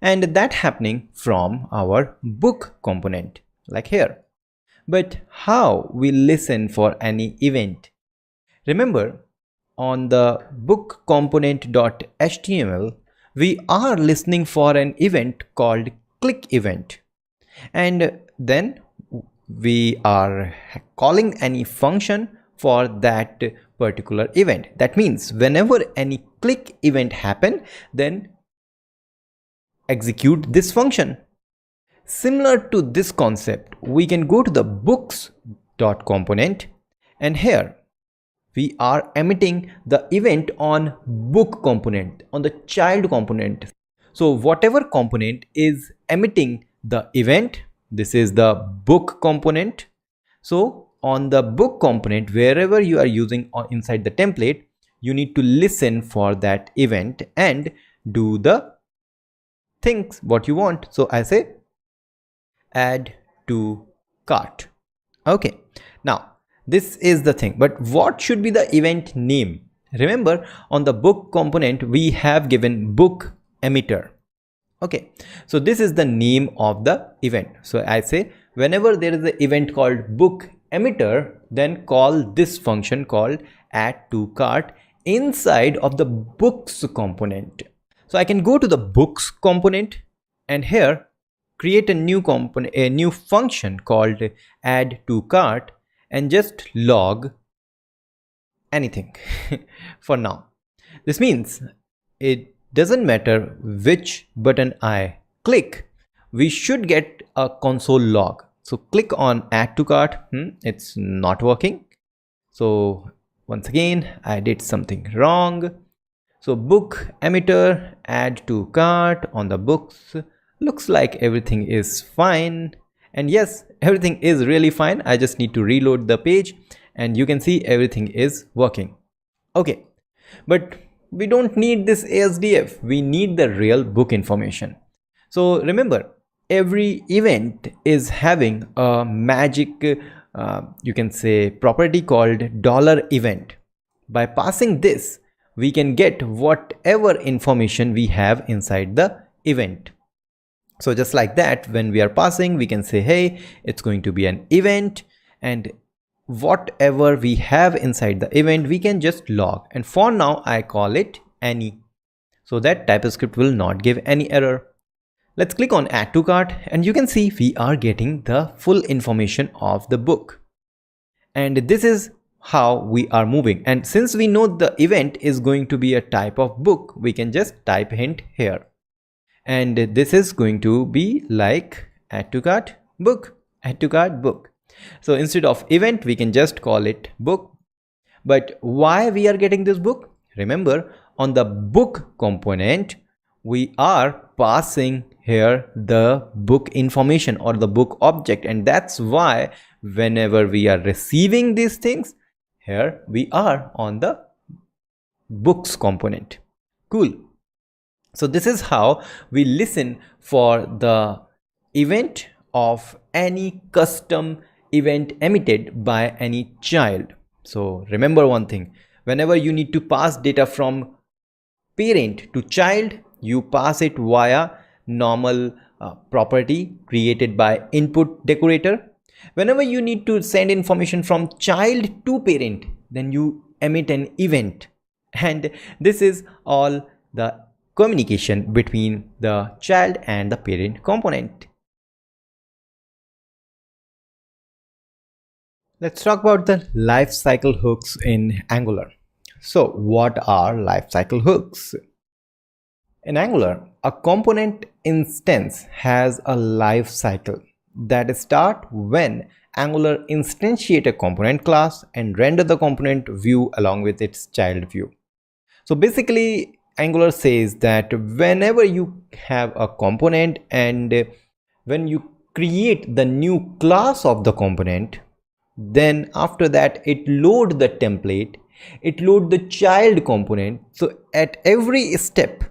and that happening from our book component like here. But how we listen for any event? Remember, on the book component.html we are listening for an event called click event, and then we are calling any function for that particular event. That means whenever any click event happen, then execute this function. Similar to this concept, we can go to the books.component, and here we are emitting the event on book component, on the child component. So whatever component is emitting the event, this is the book component. So on the book component, wherever you are using inside the template, you need to listen for that event and do the things what you want. So I say add to cart. Okay, now this is the thing, but what should be the event name? Remember, on the book component we have given book emitter. Okay, so this is the name of the event. So I say whenever there is an event called book emitter, then call this function called add to cart inside of the books component. So I can go to the books component and here create a new component, a new function called add to cart, and just log anything for now. This means it doesn't matter which button I click, we should get a console log. So click on add to cart, it's not working. So once again I did something wrong. So book emitter, add to cart on the books, looks like everything is fine, and yes, everything is really fine. I just need to reload the page and you can see everything is working. Okay, but we don't need this ASDF, we need the real book information. So remember, every event is having a magic you can say property called $event. By passing this, we can get whatever information we have inside the event. So just like that, when we are passing, we can say, hey, it's going to be an event, and whatever we have inside the event we can just log, and for now I call it any, so that TypeScript will not give any error. Let's click on add to cart and you can see we are getting the full information of the book, and this is how we are moving. And since we know the event is going to be a type of book, we can just type hint here, and this is going to be like add to cart book, add to cart book. So instead of event we can just call it book. But why we are getting this book? Remember, on the book component we are passing here the book information or the book object, and that's why whenever we are receiving these things, here we are on the books component. Cool. So this is how we listen for the event of any custom event emitted by any child. So remember one thing, whenever you need to pass data from parent to child, you pass it via normal property created by input decorator. Whenever you need to send information from child to parent, then you emit an event, and this is all the communication between the child and the parent component. Let's talk about the lifecycle hooks in Angular. So what are lifecycle hooks? In Angular, a component instance has a life cycle that starts when Angular instantiate a component class and render the component view along with its child view. So basically, Angular says that whenever you have a component and when you create the new class of the component, then after that it load the template, it load the child component. So at every step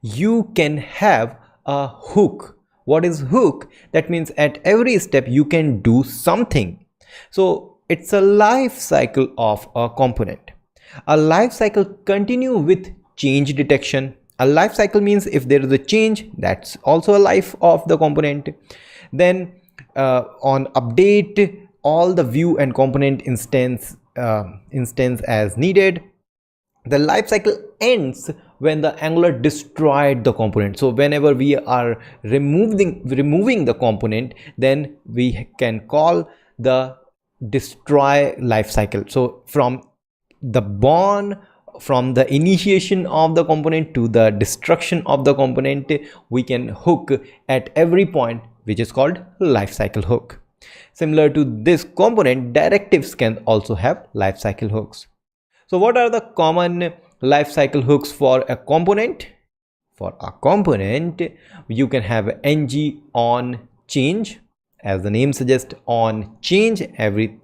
you can have a hook. What is hook? That means at every step you can do something. So it's a life cycle of a component. A life cycle continue with change detection. A life cycle means if there is a change, that's also a life of the component. Then on update all the view and component instance as needed. The life cycle ends when the Angular destroyed the component. So whenever we are removing the component, then we can call the destroy life cycle. So from the initiation of the component to the destruction of the component, we can hook at every point, which is called life cycle hook. Similar to this component, directives can also have life cycle hooks. So what are the common life cycle hooks for a component? For a component, you can have ng on change. As the name suggests, on change,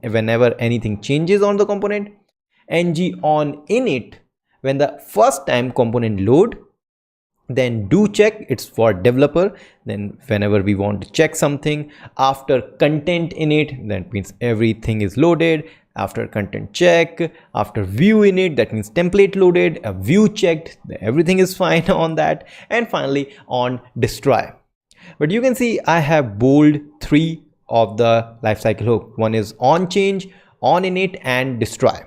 whenever anything changes on the component. ng on init, when the first time component load. Then do check, it's for developer. Then whenever we want to check something. After content init, that means everything is loaded. After content check, after view init, that means template loaded, a view checked, everything is fine on that. And finally on destroy. But you can see I have bold 3 of the lifecycle hook. One is on change, on init, and destroy.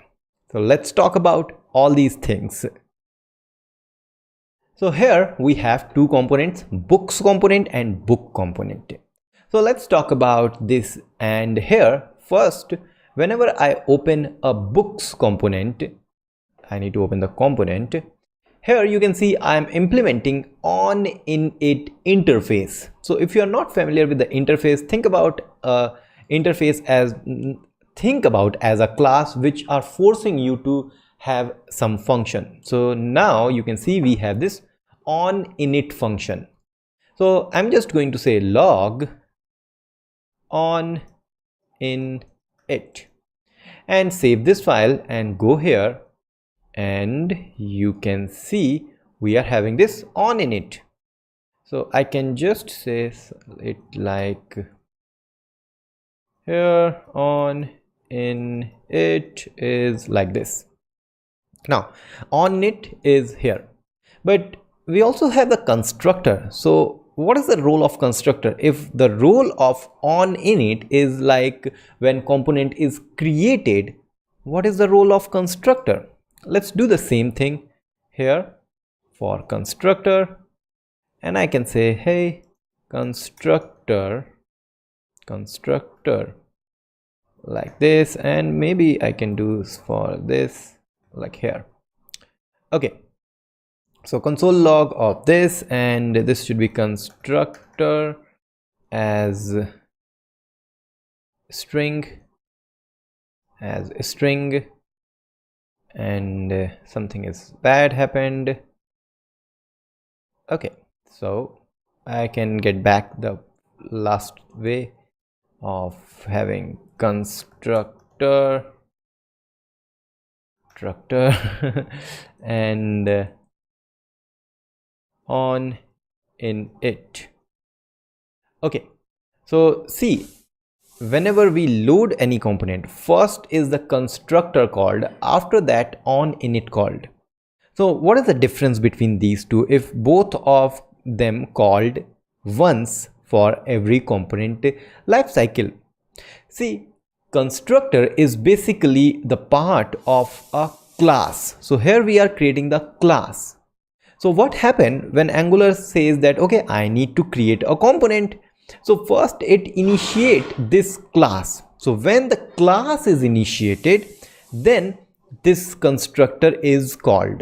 So let's talk about all these things. So here we have 2 components, books component and book component. So let's talk about this. And here first, whenever I open a books component, I need to open the component. Here you can see I am implementing on init interface. So if you are not familiar with the interface, think about interface as a class which are forcing you to have some function. So now you can see we have this on init function. So I'm just going to say log on init and save this file and go here, and you can see we are having this on init. So I can just say it like here on init is like this. Now on init is here, but we also have the constructor. So what is the role of constructor? If the role of on init is like when component is created, what is the role of constructor? Let's do the same thing here for constructor, and I can say hey constructor like this, and maybe I can do for this like here. Okay, so console log of this, and this should be constructor as string and something is bad happened. Okay, so I can get back the last way of having constructor and on init. Okay, so see, whenever we load any component, first is the constructor called, after that on init called. So what is the difference between these two if both of them called once for every component lifecycle? See, constructor is basically the part of a class. So here we are creating the class. So what happened when Angular says that okay, I need to create a component? So first it initiate this class. So when the class is initiated, then this constructor is called.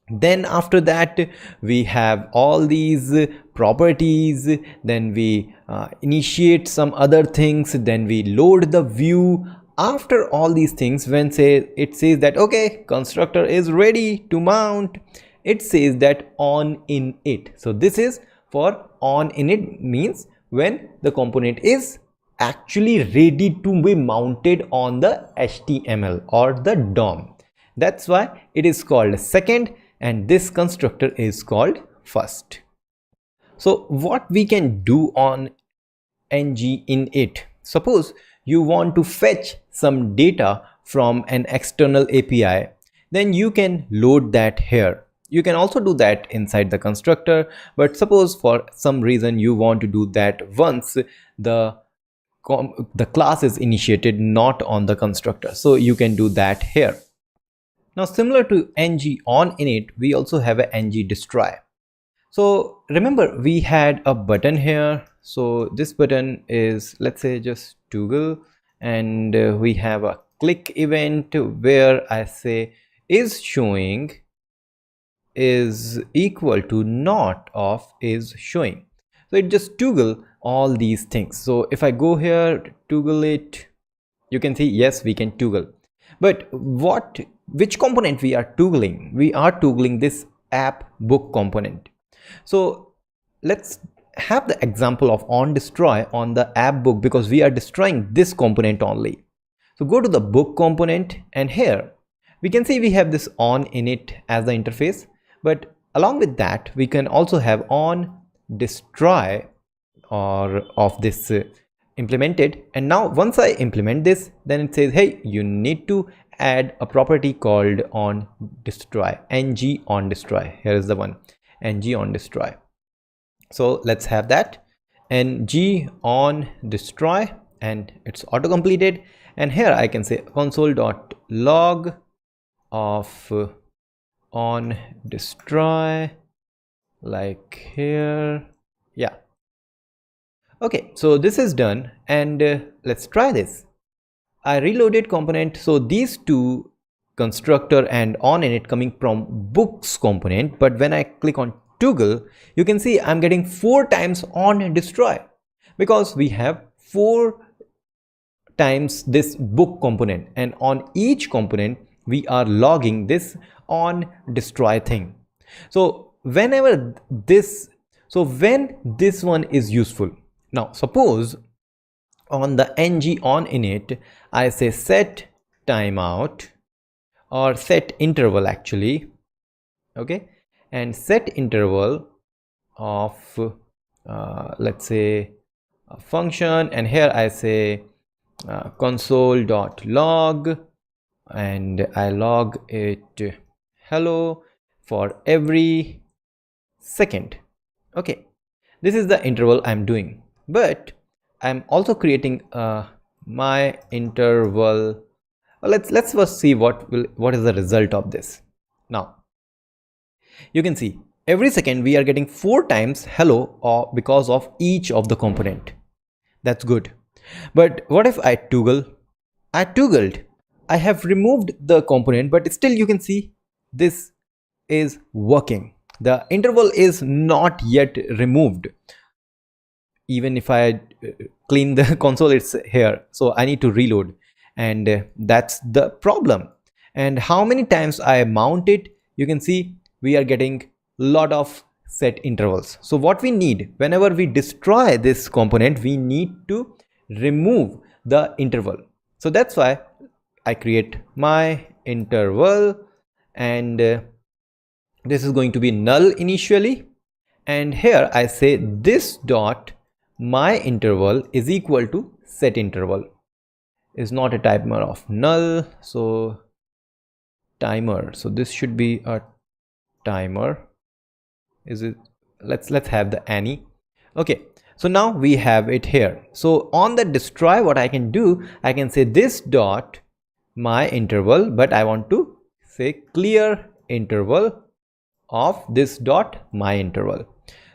Then after that we have all these properties, then we initiate some other things, then we load the view. After all these things, when it says that okay, constructor is ready to mount, it says that on init. So this is for on init, means when the component is actually ready to be mounted on the HTML or the DOM. That's why it is called second, and this constructor is called first. So what we can do on ng init, suppose you want to fetch some data from an external API, then you can load that here. You can also do that inside the constructor, but suppose for some reason you want to do that once the class is initiated, not on the constructor, so you can do that here. Now similar to ng on init, we also have a ng destroy. So remember we had a button here, so this button is, let's say, just toggle, and we have a click event where I say is showing is equal to not of is showing. So it just toggle all these things. So if I go here, toggle it, you can see yes, we can toggle. But which component we are toggling? We are toggling this app book component. So let's have the example of on destroy on the app book, because we are destroying this component only. So go to the book component, and here we can see we have this on init as the interface, but along with that we can also have on destroy or of this implemented. And now once I implement this, then it says, hey, you need to add a property called on destroy, ng on destroy. Here is the one, ng on destroy. So let's have that, ng on destroy, and it's auto completed. And here I can say console.log of on destroy, like here. Yeah, okay, so this is done, and let's try this. I reloaded component, so these two, constructor and on init, coming from books component, but when I click on toggle, you can see I'm getting 4 times on destroy, because we have 4 times this book component, and on each component we are logging this on destroy thing. So whenever this, so when this one is useful, now suppose on the ng on init I say set timeout, or set interval actually, okay, and set interval of let's say a function, and here I say console.log, and I log it hello for every second. Okay, this is the interval I'm doing, but I'm also creating my interval. Let's first see what is the result of this. Now you can see every second we are getting 4 times hello because of each of the component. That's good. But what if I toggle? I toggled, I have removed the component, but still you can see this is working. The interval is not yet removed. Even if I clean the console, it's here, so I need to reload, and that's the problem. And how many times I mount it, you can see we are getting a lot of set intervals. So what we need, whenever we destroy this component, we need to remove the interval. So that's why I create my interval, and this is going to be null initially, and here I say this dot my interval is equal to set interval, is not a timer of null, so timer, so this should be a timer. Is it? Let's have the any. Okay, so now we have it here. So on the destroy, what I can do, I can say this dot my interval, but I want to say clear interval of this dot my interval.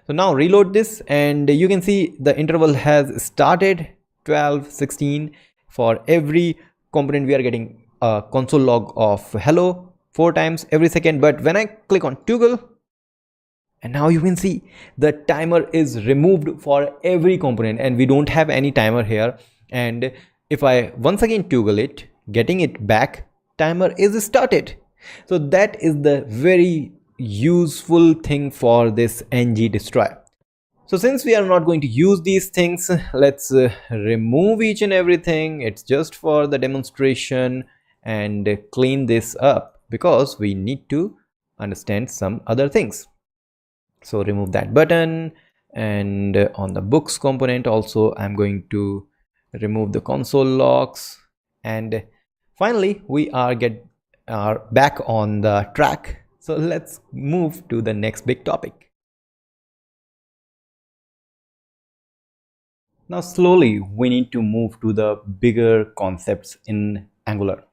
So now reload this, and you can see the interval has started 12, 16. For every component we are getting a console log of hello 4 times every second. But when I click on toggle, and now you can see the timer is removed for every component, and we don't have any timer here. And if I once again toggle it, getting it back, timer is started. So that is the very useful thing for this ng destroy. So since we are not going to use these things, let's remove each and everything. It's just for the demonstration, and clean this up, because we need to understand some other things. So remove that button, And on the books component also, I'm going to remove the console logs. And finally, we are back on the track. So let's move to the next big topic. Now slowly we need to move to the bigger concepts in Angular.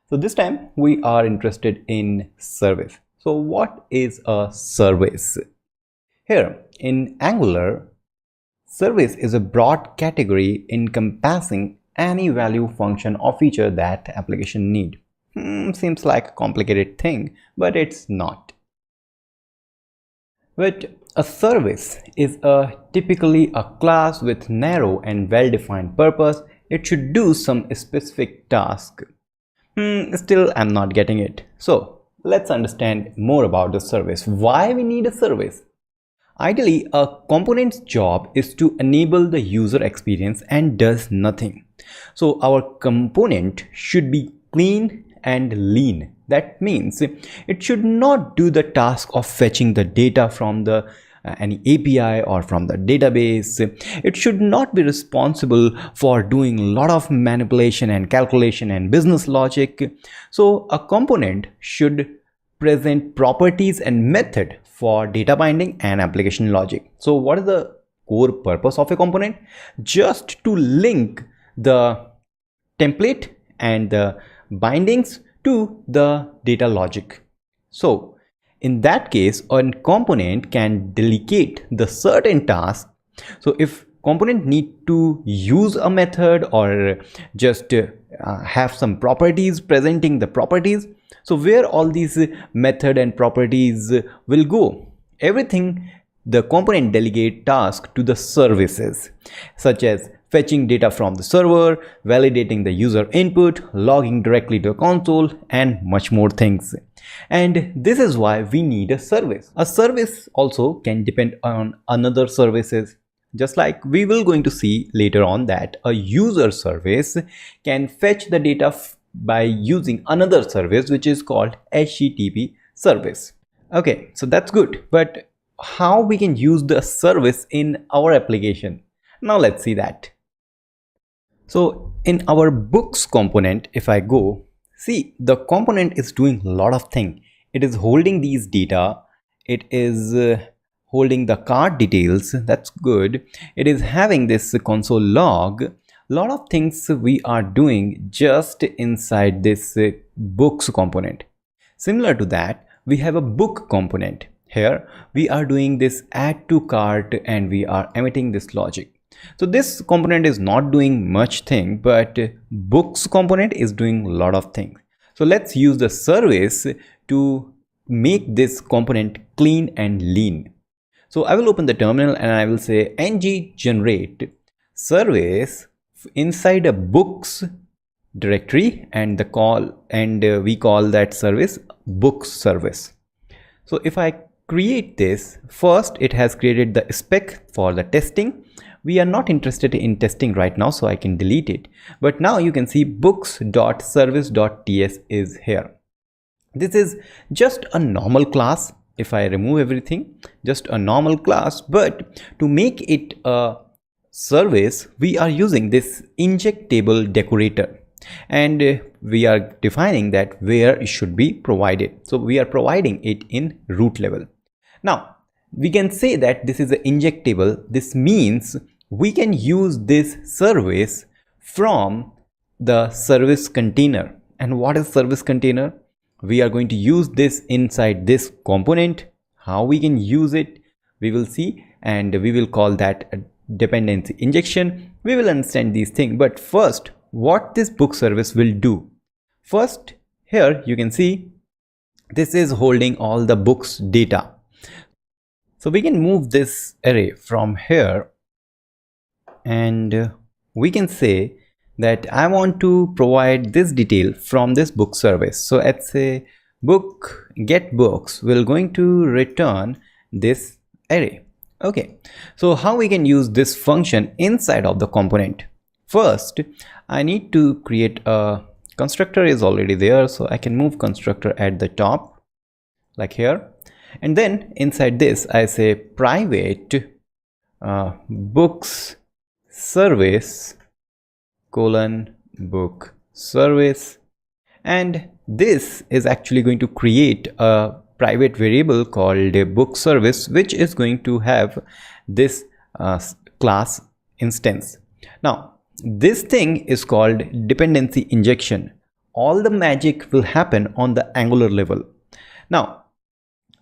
So this time we are interested in service. So what is a service? Here in Angular, service is a broad category encompassing any value, function or feature that application need. Seems like a complicated thing, but it's not. But a service is typically a class with narrow and well-defined purpose. It should do some specific task. Still, I'm not getting it. So let's understand more about the service. Why we need a service? Ideally, a component's job is to enable the user experience and does nothing. So our component should be clean and lean. That means it should not do the task of fetching the data from the any API or from the database. It should not be responsible for doing a lot of manipulation and calculation and business logic. So a component should present properties and method for data binding and application logic. So what is the core purpose of a component? Just to link the template and the bindings to the data logic. So in that case, a component can delegate the certain task. So if component need to use a method or just have some properties presenting the properties, so where all these method and properties will go? Everything the component delegate task to the services, such as fetching data from the server, validating the user input, logging directly to the console, and much more things. And this is why we need a service. A service also can depend on another services. Just like we will going to see later on that a user service can fetch the data by using another service which is called HTTP service. Okay, so that's good. But how we can use the service in our application? Now let's see that. So in our books component, if I go, see the component is doing a lot of things. It is holding these data. It is holding the card details. That's good. It is having this console log. A lot of things we are doing just inside this books component. Similar to that, we have a book component. Here we are doing this add to cart and we are emitting this logic. So this component is not doing much thing, but books component is doing a lot of things. So let's use the service to make this component clean and lean. So I will open the terminal and I will say ng generate service inside a books directory and the call, and we call that service books service. So if I create this, first it has created the spec for the testing. We are not interested in testing right now, so I can delete it. But now you can see books.service.ts is here. This is just a normal class. If I remove everything, just a normal class, but to make it a service, we are using this inject table decorator, and we are defining that where it should be provided. So we are providing it in root level. Now we can say that this is an inject table. This means we can use this service from the service container. And what is service container? We are going to use this inside this component. How we can use it, we will see, and we will call that a dependency injection. We will understand these things, but first what this book service will do. First, here you can see this is holding all the books data. So we can move this array from here, and we can say that I want to provide this detail from this book service. So let's say book get books will going to return this array. Okay, so how we can use this function inside of the component? First, I need to create a constructor is already there, so I can move constructor at the top like here, and then inside this I say private books service colon book service, and this is actually going to create a private variable called a book service, which is going to have this class instance. Now this thing is called dependency injection. All the magic will happen on the Angular level. Now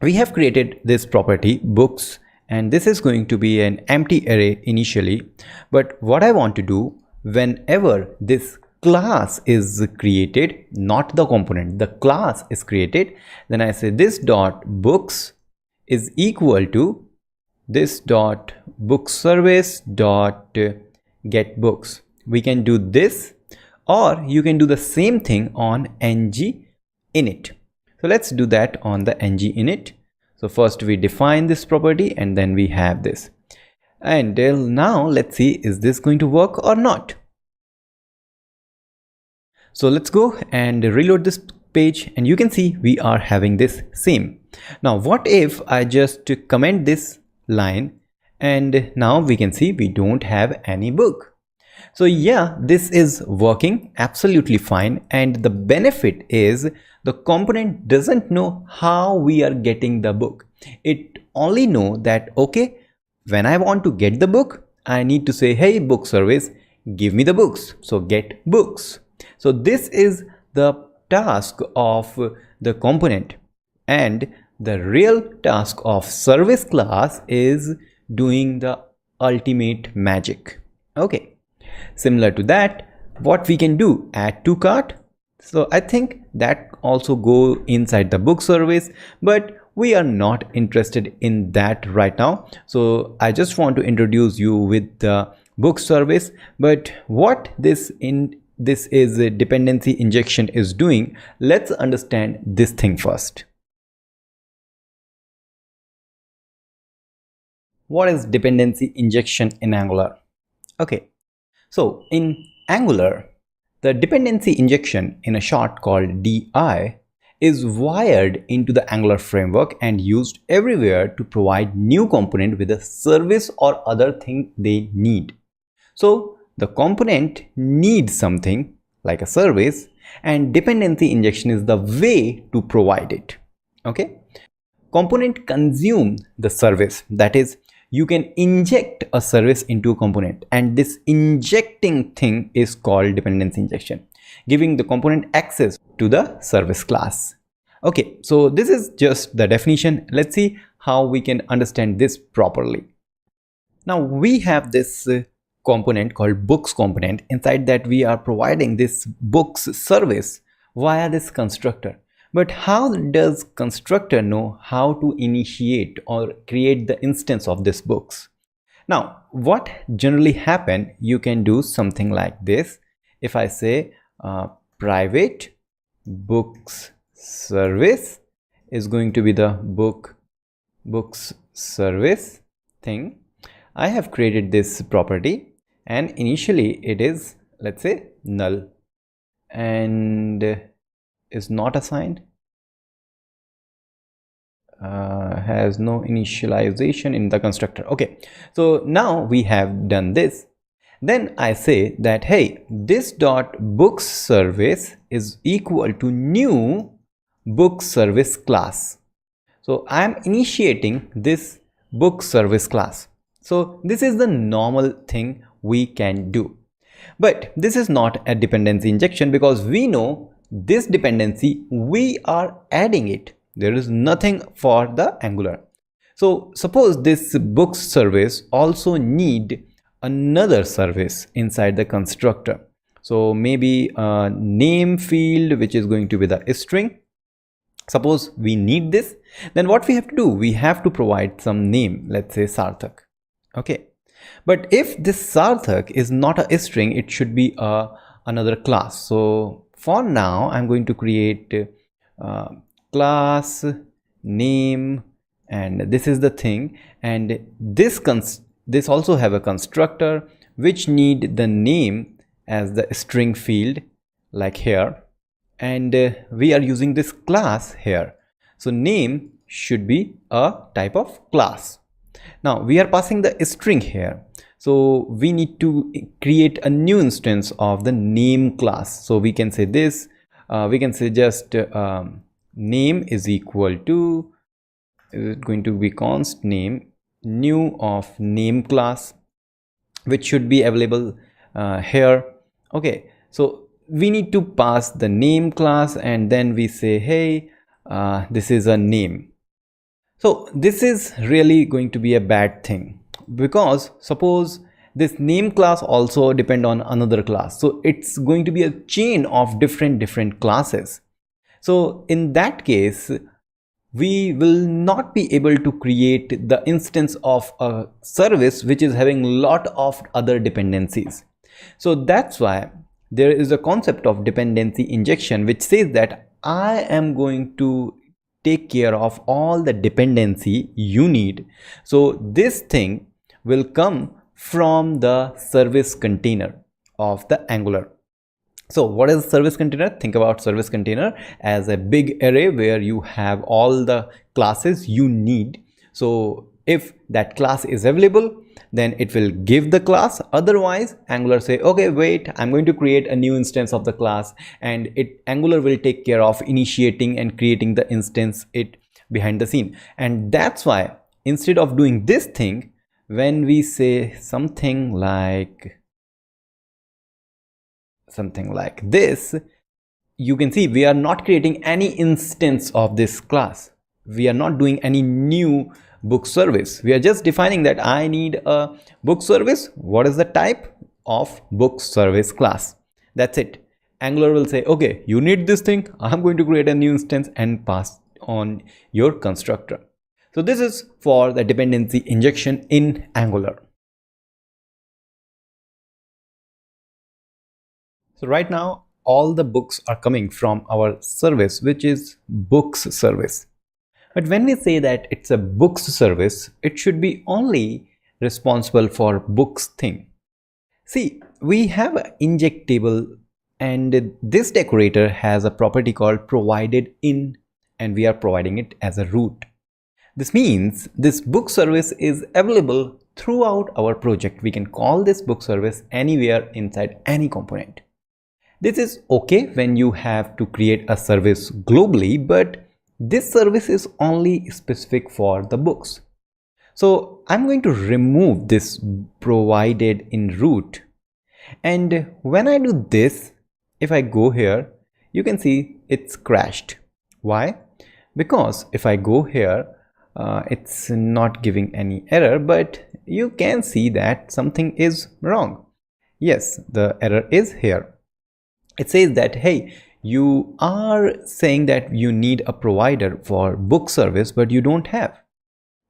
we have created this property books, and this is going to be an empty array initially, but what I want to do, whenever this class is created, not the component, the class is created, then I say this dot books is equal to this dot book service dot get books. We can do this, or you can do the same thing on ng init. So let's do that on the ng init. So first we define this property, and then we have this. And now let's see, is this going to work or not? So let's go and reload this page, and you can see we are having this same. Now what if I just comment this line, and now we can see we don't have any book. So yeah, this is working absolutely fine, and the benefit is the component doesn't know how we are getting the book. It only know that, okay, when I want to get the book, I need to say, hey book service, give me the books, so get books. So this is the task of the component, and the real task of service class is doing the ultimate magic. Okay, similar to that, what we can do, add to cart. So I think that also go inside the book service, but we are not interested in that right now. So I just want to introduce you with the book service. But what this is a dependency injection is doing, let's understand this thing first. What is dependency injection in Angular? Okay, so in Angular, the dependency injection, in a short called DI, is wired into the Angular framework and used everywhere to provide new component with a service or other thing they need. So the component needs something like a service, and dependency injection is the way to provide it. Okay, component consume the service, that is, you can inject a service into a component, and this injecting thing is called dependency injection, giving the component access to the service class. Okay, so this is just the definition. Let's see how we can understand this properly. Now we have this component called books component. Inside that we are providing this books service via this constructor. But how does constructor know how to initiate or create the instance of this books? Now what generally happen, you can do something like this. If I say private books service is going to be the books service thing, I have created this property, and initially it is, let's say, null and is not assigned, has no initialization in the constructor. Okay, so now we have done this. Then I say that, hey, this dot books service is equal to new book service class. So I am initiating this book service class. So this is the normal thing we can do, but this is not a dependency injection, because we know this dependency, we are adding it. There is nothing for the Angular. So suppose this books service also need another service inside the constructor. So maybe a name field, which is going to be the string. Suppose we need this, then what we have to do, we have to provide some name, let's say Sarthak. Okay, but if this Sarthak is not a string, it should be another class. So for now I'm going to create class name, and this is the thing, and this also have a constructor which need the name as the string field, like here, and we are using this class here. So name should be a type of class. Now we are passing the string here, so we need to create a new instance of the name class. So we can say this, we can say just name is equal to, is it going to be const name new of name class, which should be available here. Okay, so we need to pass the name class, and then we say, hey, this is a name. So this is really going to be a bad thing, because suppose this name class also depend on another class, so it's going to be a chain of different classes. So in that case, we will not be able to create the instance of a service which is having a lot of other dependencies. So that's why there is a concept of dependency injection, which says that I am going to take care of all the dependency you need. So this thing will come from the service container of the Angular. So what is service container? Think about service container as a big array where you have all the classes you need. So if that class is available, then it will give the class. Otherwise, Angular say, okay, wait, I'm going to create a new instance of the class, and Angular will take care of initiating and creating the instance behind the scene. And that's why instead of doing this thing, when we say something like this, you can see we are not creating any instance of this class. We are not doing any new book service. We are just defining that I need a book service. What is the type of book service class? That's it. Angular will say, okay, you need this thing, I'm going to create a new instance and pass on your constructor. So this is for the dependency injection in Angular. So right now, all the books are coming from our service, which is books service. But when we say that it's a books service, it should be only responsible for books thing. See, we have an inject table, and this decorator has a property called provided in, and we are providing it as a root. This means this book service is available throughout our project. We can call this book service anywhere inside any component. This is okay when you have to create a service globally, but this service is only specific for the books. So I'm going to remove this provided in root. And when I do this, if I go here, you can see it's crashed. Why? Because if I go here, it's not giving any error, but you can see that something is wrong. Yes, the error is here. It says that, hey, you are saying that you need a provider for book service, but you don't have.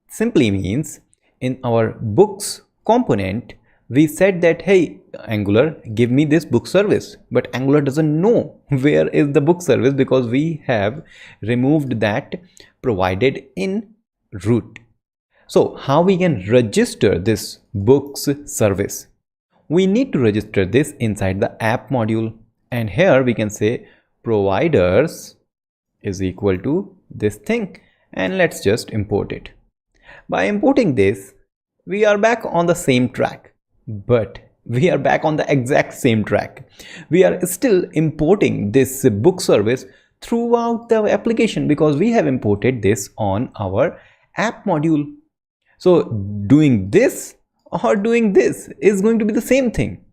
Simply means in our books component, we said that, hey, Angular, give me this book service, but Angular doesn't know where is the book service because we have removed that provided in root. So how we can register this books service? We need to register this inside the app module. And here we can say providers is equal to this thing, and let's just import it. By importing this, we are back on the same track, but we are back on the exact same track. We are still importing this book service throughout the application because we have imported this on our app module. So doing this or doing this is going to be the same thing.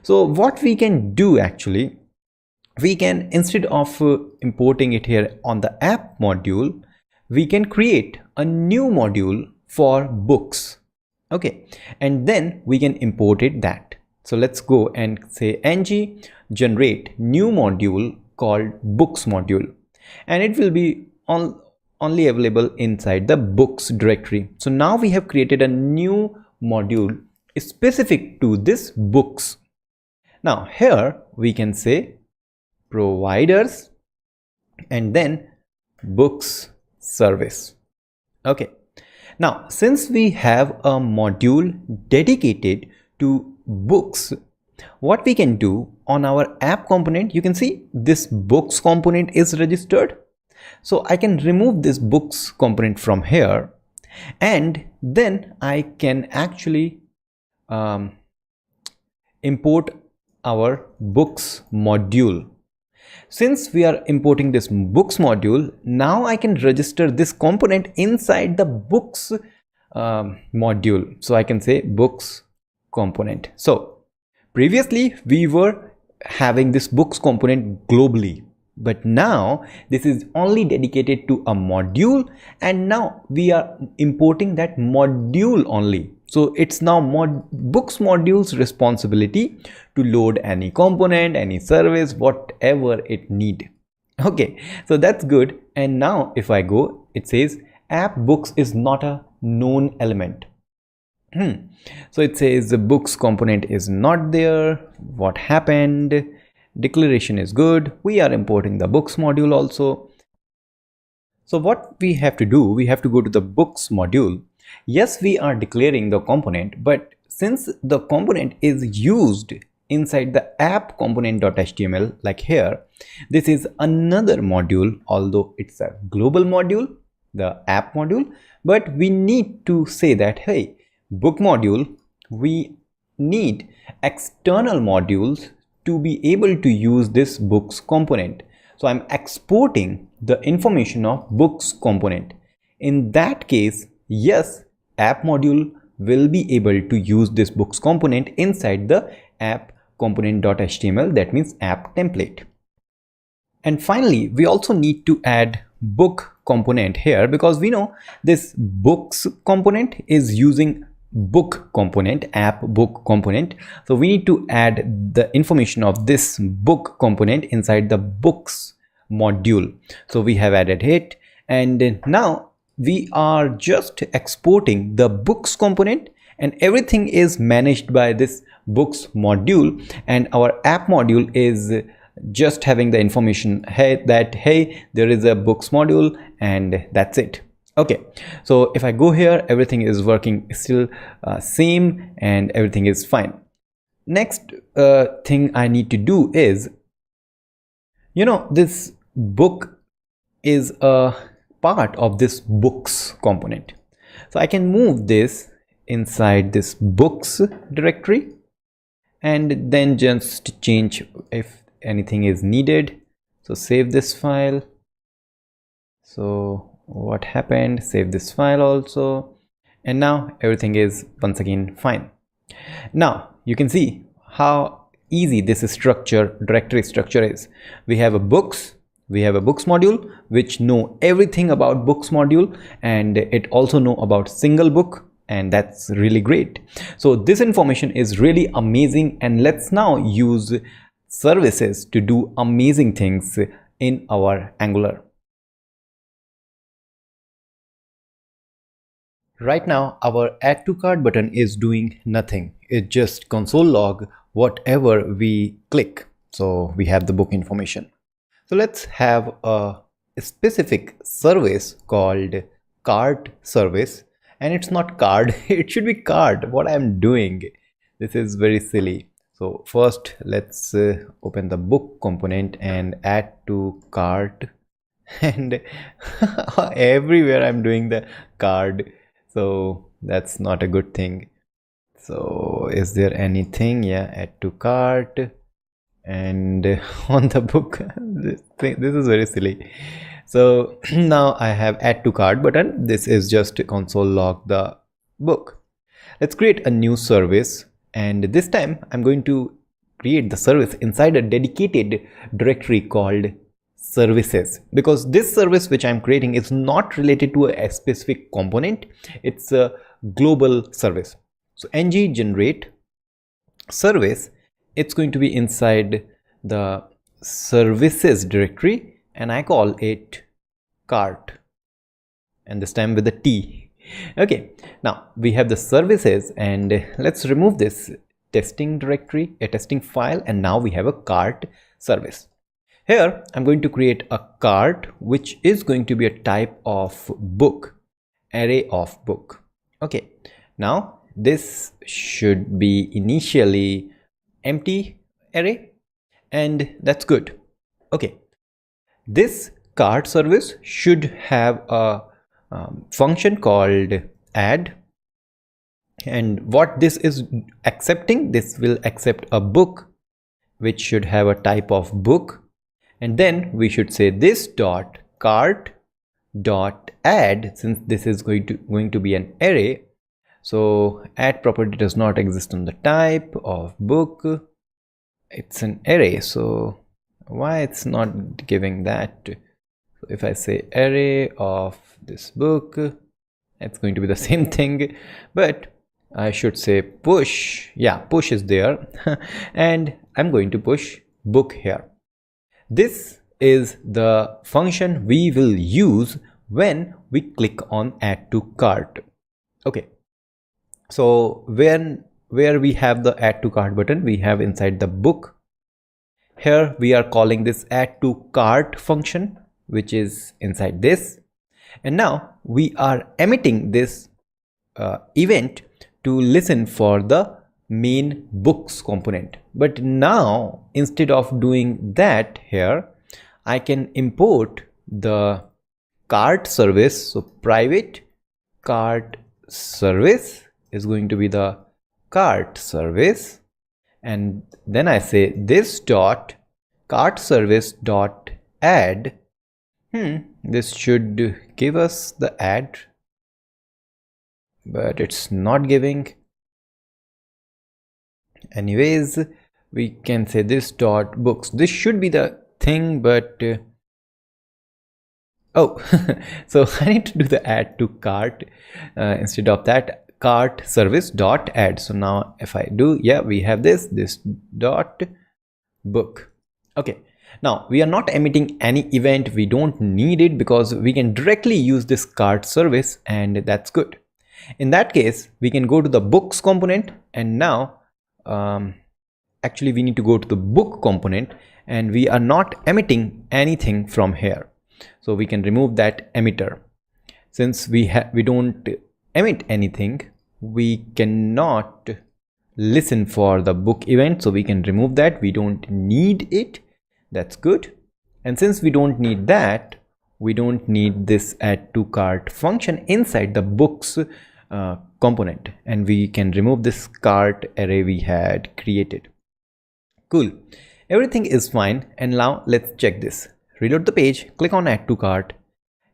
So what we can do actually, we can, instead of importing it here on the app module, we can create a new module for books. Okay, and then we can import it that. So let's go and say ng generate new module called books module, and it will be only available inside the books directory. So now we have created a new module specific to this books. Now here we can say providers and then books service. Okay, now since we have a module dedicated to books, what we can do on our app component, you can see this books component is registered. So I can remove this books component from here, and then I can actually import our books module. Since we are importing this books module, now I can register this component inside the books module. So I can say books component. So previously we were having this books component globally, but now this is only dedicated to a module, and now we are importing that module only. So it's now books module's responsibility to load any component, any service, whatever it need. Okay, so that's good. And now if I go, it says app books is not a known element. So it says the books component is not there. What happened? Declaration is good. We are importing the books module also. So what we have to do, we have to go to the books module. Yes, we are declaring the component, but since the component is used inside the app component.html, like here, this is another module, although it's a global module, the app module, but we need to say that, hey, book module, we need external modules to be able to use this books component. So I'm exporting the information of books component. In that case, yes, app module will be able to use this books component inside the app component.html, that means app template. And finally, we also need to add book component here, because we know this books component is using book component, app book component. So we need to add the information of this book component inside the books module. So we have added it, and now we are just exporting the books component, and everything is managed by this books module, and our app module is just having the information, hey, there is a books module, and that's it. Okay, so if I go here, everything is working still same, and everything is fine. Next thing I need to do is, this book is a part of this books component. So I can move this inside this books directory, and then just change if anything is needed. So save this file. So what happened? Save this file also, and now everything is once again fine. Now you can see how easy this directory structure is. We have a books module which know everything about books module, and it also know about single book, and that's really great. So this information is really amazing, and let's now use services to do amazing things in our Angular. Right now our add to cart button is doing nothing. It just console log whatever we click. So we have the book information. So let's have a specific service called cart service, and it's not card, it should be cart. What I'm doing, this is very silly. So first let's open the book component and add to cart, and everywhere I'm doing the card. So that's not a good thing. So is there anything? Yeah, add to cart, and on the book, this is very silly. So now I have add to cart button. This is just console log the book. Let's create a new service, and this time I'm going to create the service inside a dedicated directory called services, because this service which I'm creating is not related to a specific component. It's a global service. So ng generate service, it's going to be inside the services directory, and I call it cart, and this time with the T. Okay, now we have the services, and let's remove this testing directory, a testing file, and now we have a cart service. Here I'm going to create a cart which is going to be a type of book, array of book. Okay, now this should be initially empty array, and that's good. Okay, this cart service should have a function called add. And what this is accepting, this will accept a book which should have a type of book. And then we should say this dot cart dot add, since this is going to be an array. So add property does not exist on the type of book, it's an array. So why it's not giving that? So if I say array of this book, it's going to be the same thing, but I should say push. Yeah, push is there. And I'm going to push book here. This is the function we will use when we click on add to cart. Okay, so where we have the add to cart button, we have inside the book. Here we are calling this add to cart function, which is inside this. And now we are emitting this event to listen for the main books component. But now instead of doing that, here I can import the cart service. So private cart service is going to be the cart service, and then I say this dot cart service dot add. This should give us the add, but it's not giving. Anyways, we can say this dot books. This should be the thing, but oh, so I need to do the add to cart instead of that cart service dot add. So now if I do, yeah, we have this dot book. Okay, now we are not emitting any event. We don't need it because we can directly use this cart service, and that's good. In that case, we can go to the books component, and now actually we need to go to the book component, and we are not emitting anything from here. So we can remove that emitter. Since we don't emit anything, we cannot listen for the book event, so we can remove that. We don't need it. That's good. And since we don't need that, we don't need this add to cart function inside the books component, and we can remove this cart array we had created. Cool, everything is fine. And now let's check this. Reload the page, click on add to cart.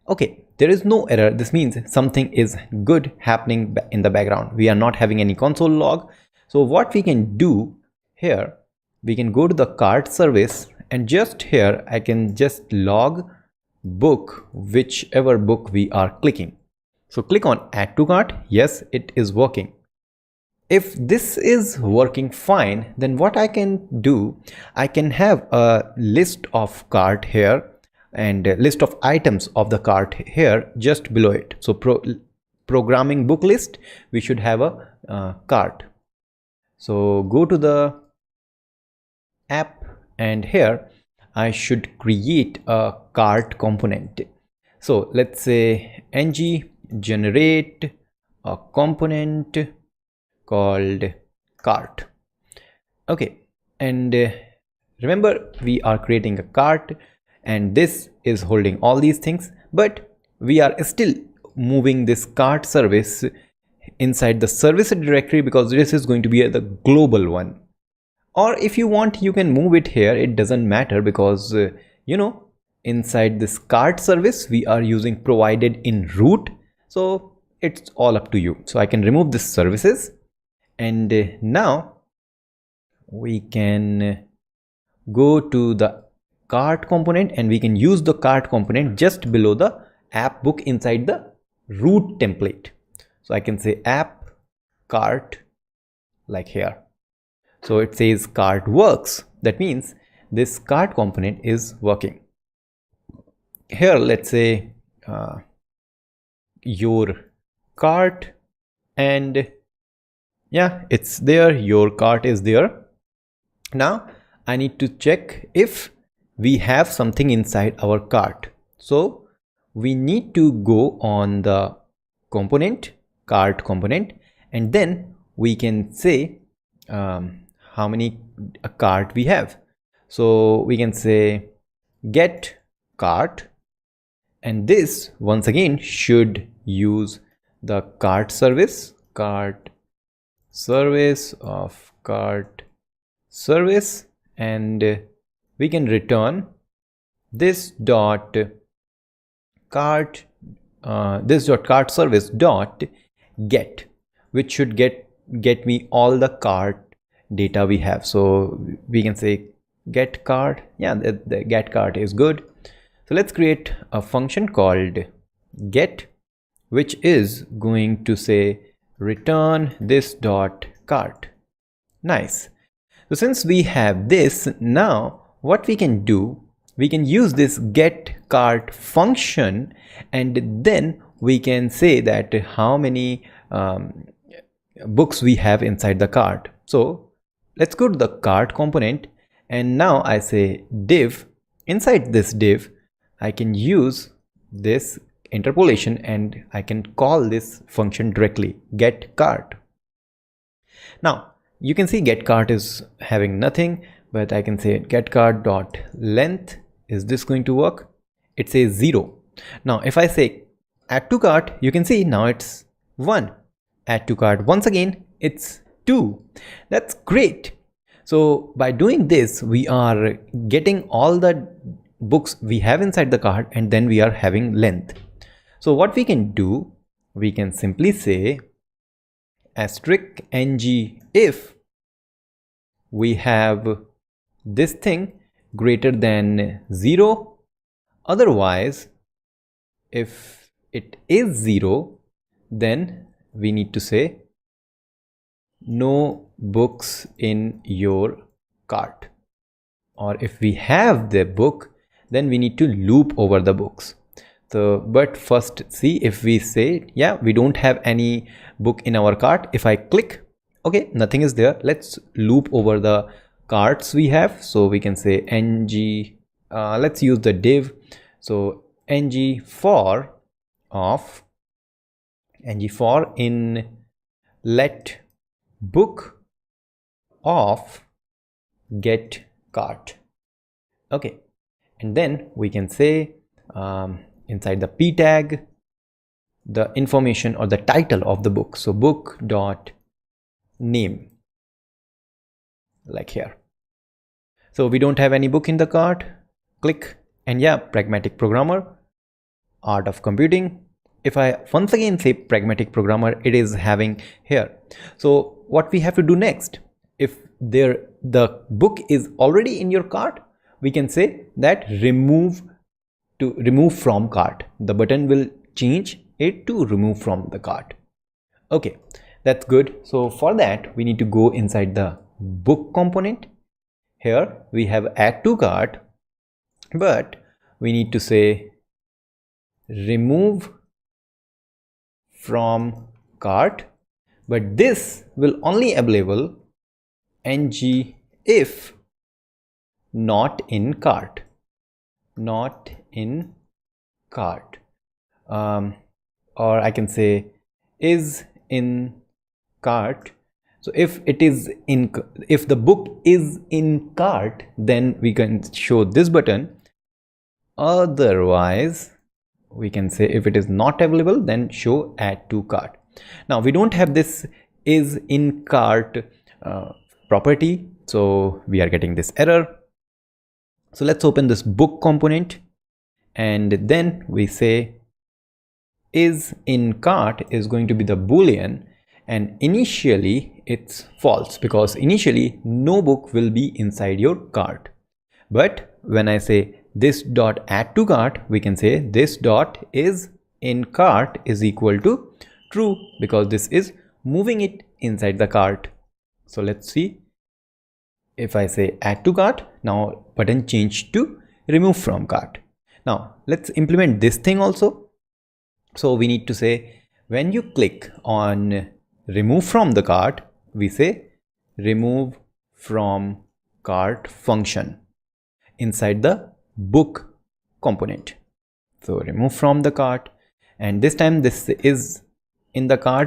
Okay, there is no error. This means something is good happening in the background. We are not having any console log. So what we can do here, we can go to the cart service, and just here I can just log book, whichever book we are clicking. So click on add to cart. Yes, it is working. If this is working fine, then what I can do, I can have a list of cart here and a list of items of the cart here just below it. So programming book list, we should have a cart. So go to the app, and here I should create a cart component. So let's say ng generate a component called cart. Okay, and remember we are creating a cart, and this is holding all these things, but we are still moving this cart service inside the service directory because this is going to be the global one. Or if you want, you can move it here. It doesn't matter because you know, inside this cart service we are using provided in root, so it's all up to you. So I can remove this services, and now we can go to the cart component, and we can use the cart component just below the app book inside the root template. So I can say app cart like here. So it says cart works. That means this cart component is working. Here let's say your cart, and yeah, it's there. Your cart is there. Now I need to check if we have something inside our cart. So we need to go on the component, cart component, and then we can say how many cart we have. So we can say get cart, And this once again should use the cart service of cart service, and we can return this dot cart service dot get, which should get me all the cart data we have. So we can say get cart. Yeah, the get cart is good. So let's create a function called get, which is going to say return this dot cart. Nice. So since we have this, now what we can do, we can use this get cart function, and then we can say that how many books we have inside the cart. So let's go to the cart component, and now I say div. Inside this div, I can use this interpolation and I can call this function directly, get cart. Now you can see get cart is having nothing, but I can say get cart dot length. Is this going to work? It says 0. Now if I say add to cart, you can see now it's 1. Add to cart once again, it's 2. That's great. So by doing this, we are getting all the books we have inside the cart, and then we are having length. So what we can do, we can simply say asterisk ng if we have this thing greater than 0. Otherwise, if it is 0, then we need to say no books in your cart. Or if we have the book, then we need to loop over the books. So but first see if we say yeah, we don't have any book in our cart. If I click, okay, nothing is there. Let's loop over the carts we have. So we can say ng let's use the div. So ng for in let book of get cart. Okay, and then we can say inside the p tag the information or the title of the book. So book dot name, like here. So we don't have any book in the cart. Click, and yeah, pragmatic programmer, art of computing. If I once again say pragmatic programmer, it is having here. So what we have to do next, if the book is already in your cart, we can say that remove from cart. The button will change it to remove from the cart. Okay, that's good. So for that, we need to go inside the book component. Here we have add to cart, but we need to say remove from cart, but this will only available ng if not in cart, or I can say is in cart. So if the book is in cart, then we can show this button. Otherwise, we can say if it is not available, then show add to cart. Now we don't have this is in cart property, so we are getting this error. So let's open this book component, and then we say is in cart is going to be the boolean, and initially it's false because initially no book will be inside your cart. But when I say this dot add to cart, we can say this dot is in cart is equal to true because this is moving it inside the cart. So let's see. If I say add to cart, now button changed to remove from cart. Now let's implement this thing also. So we need to say when you click on remove from the cart, we say remove from cart function inside the book component. So remove from the cart, and this time this is in the cart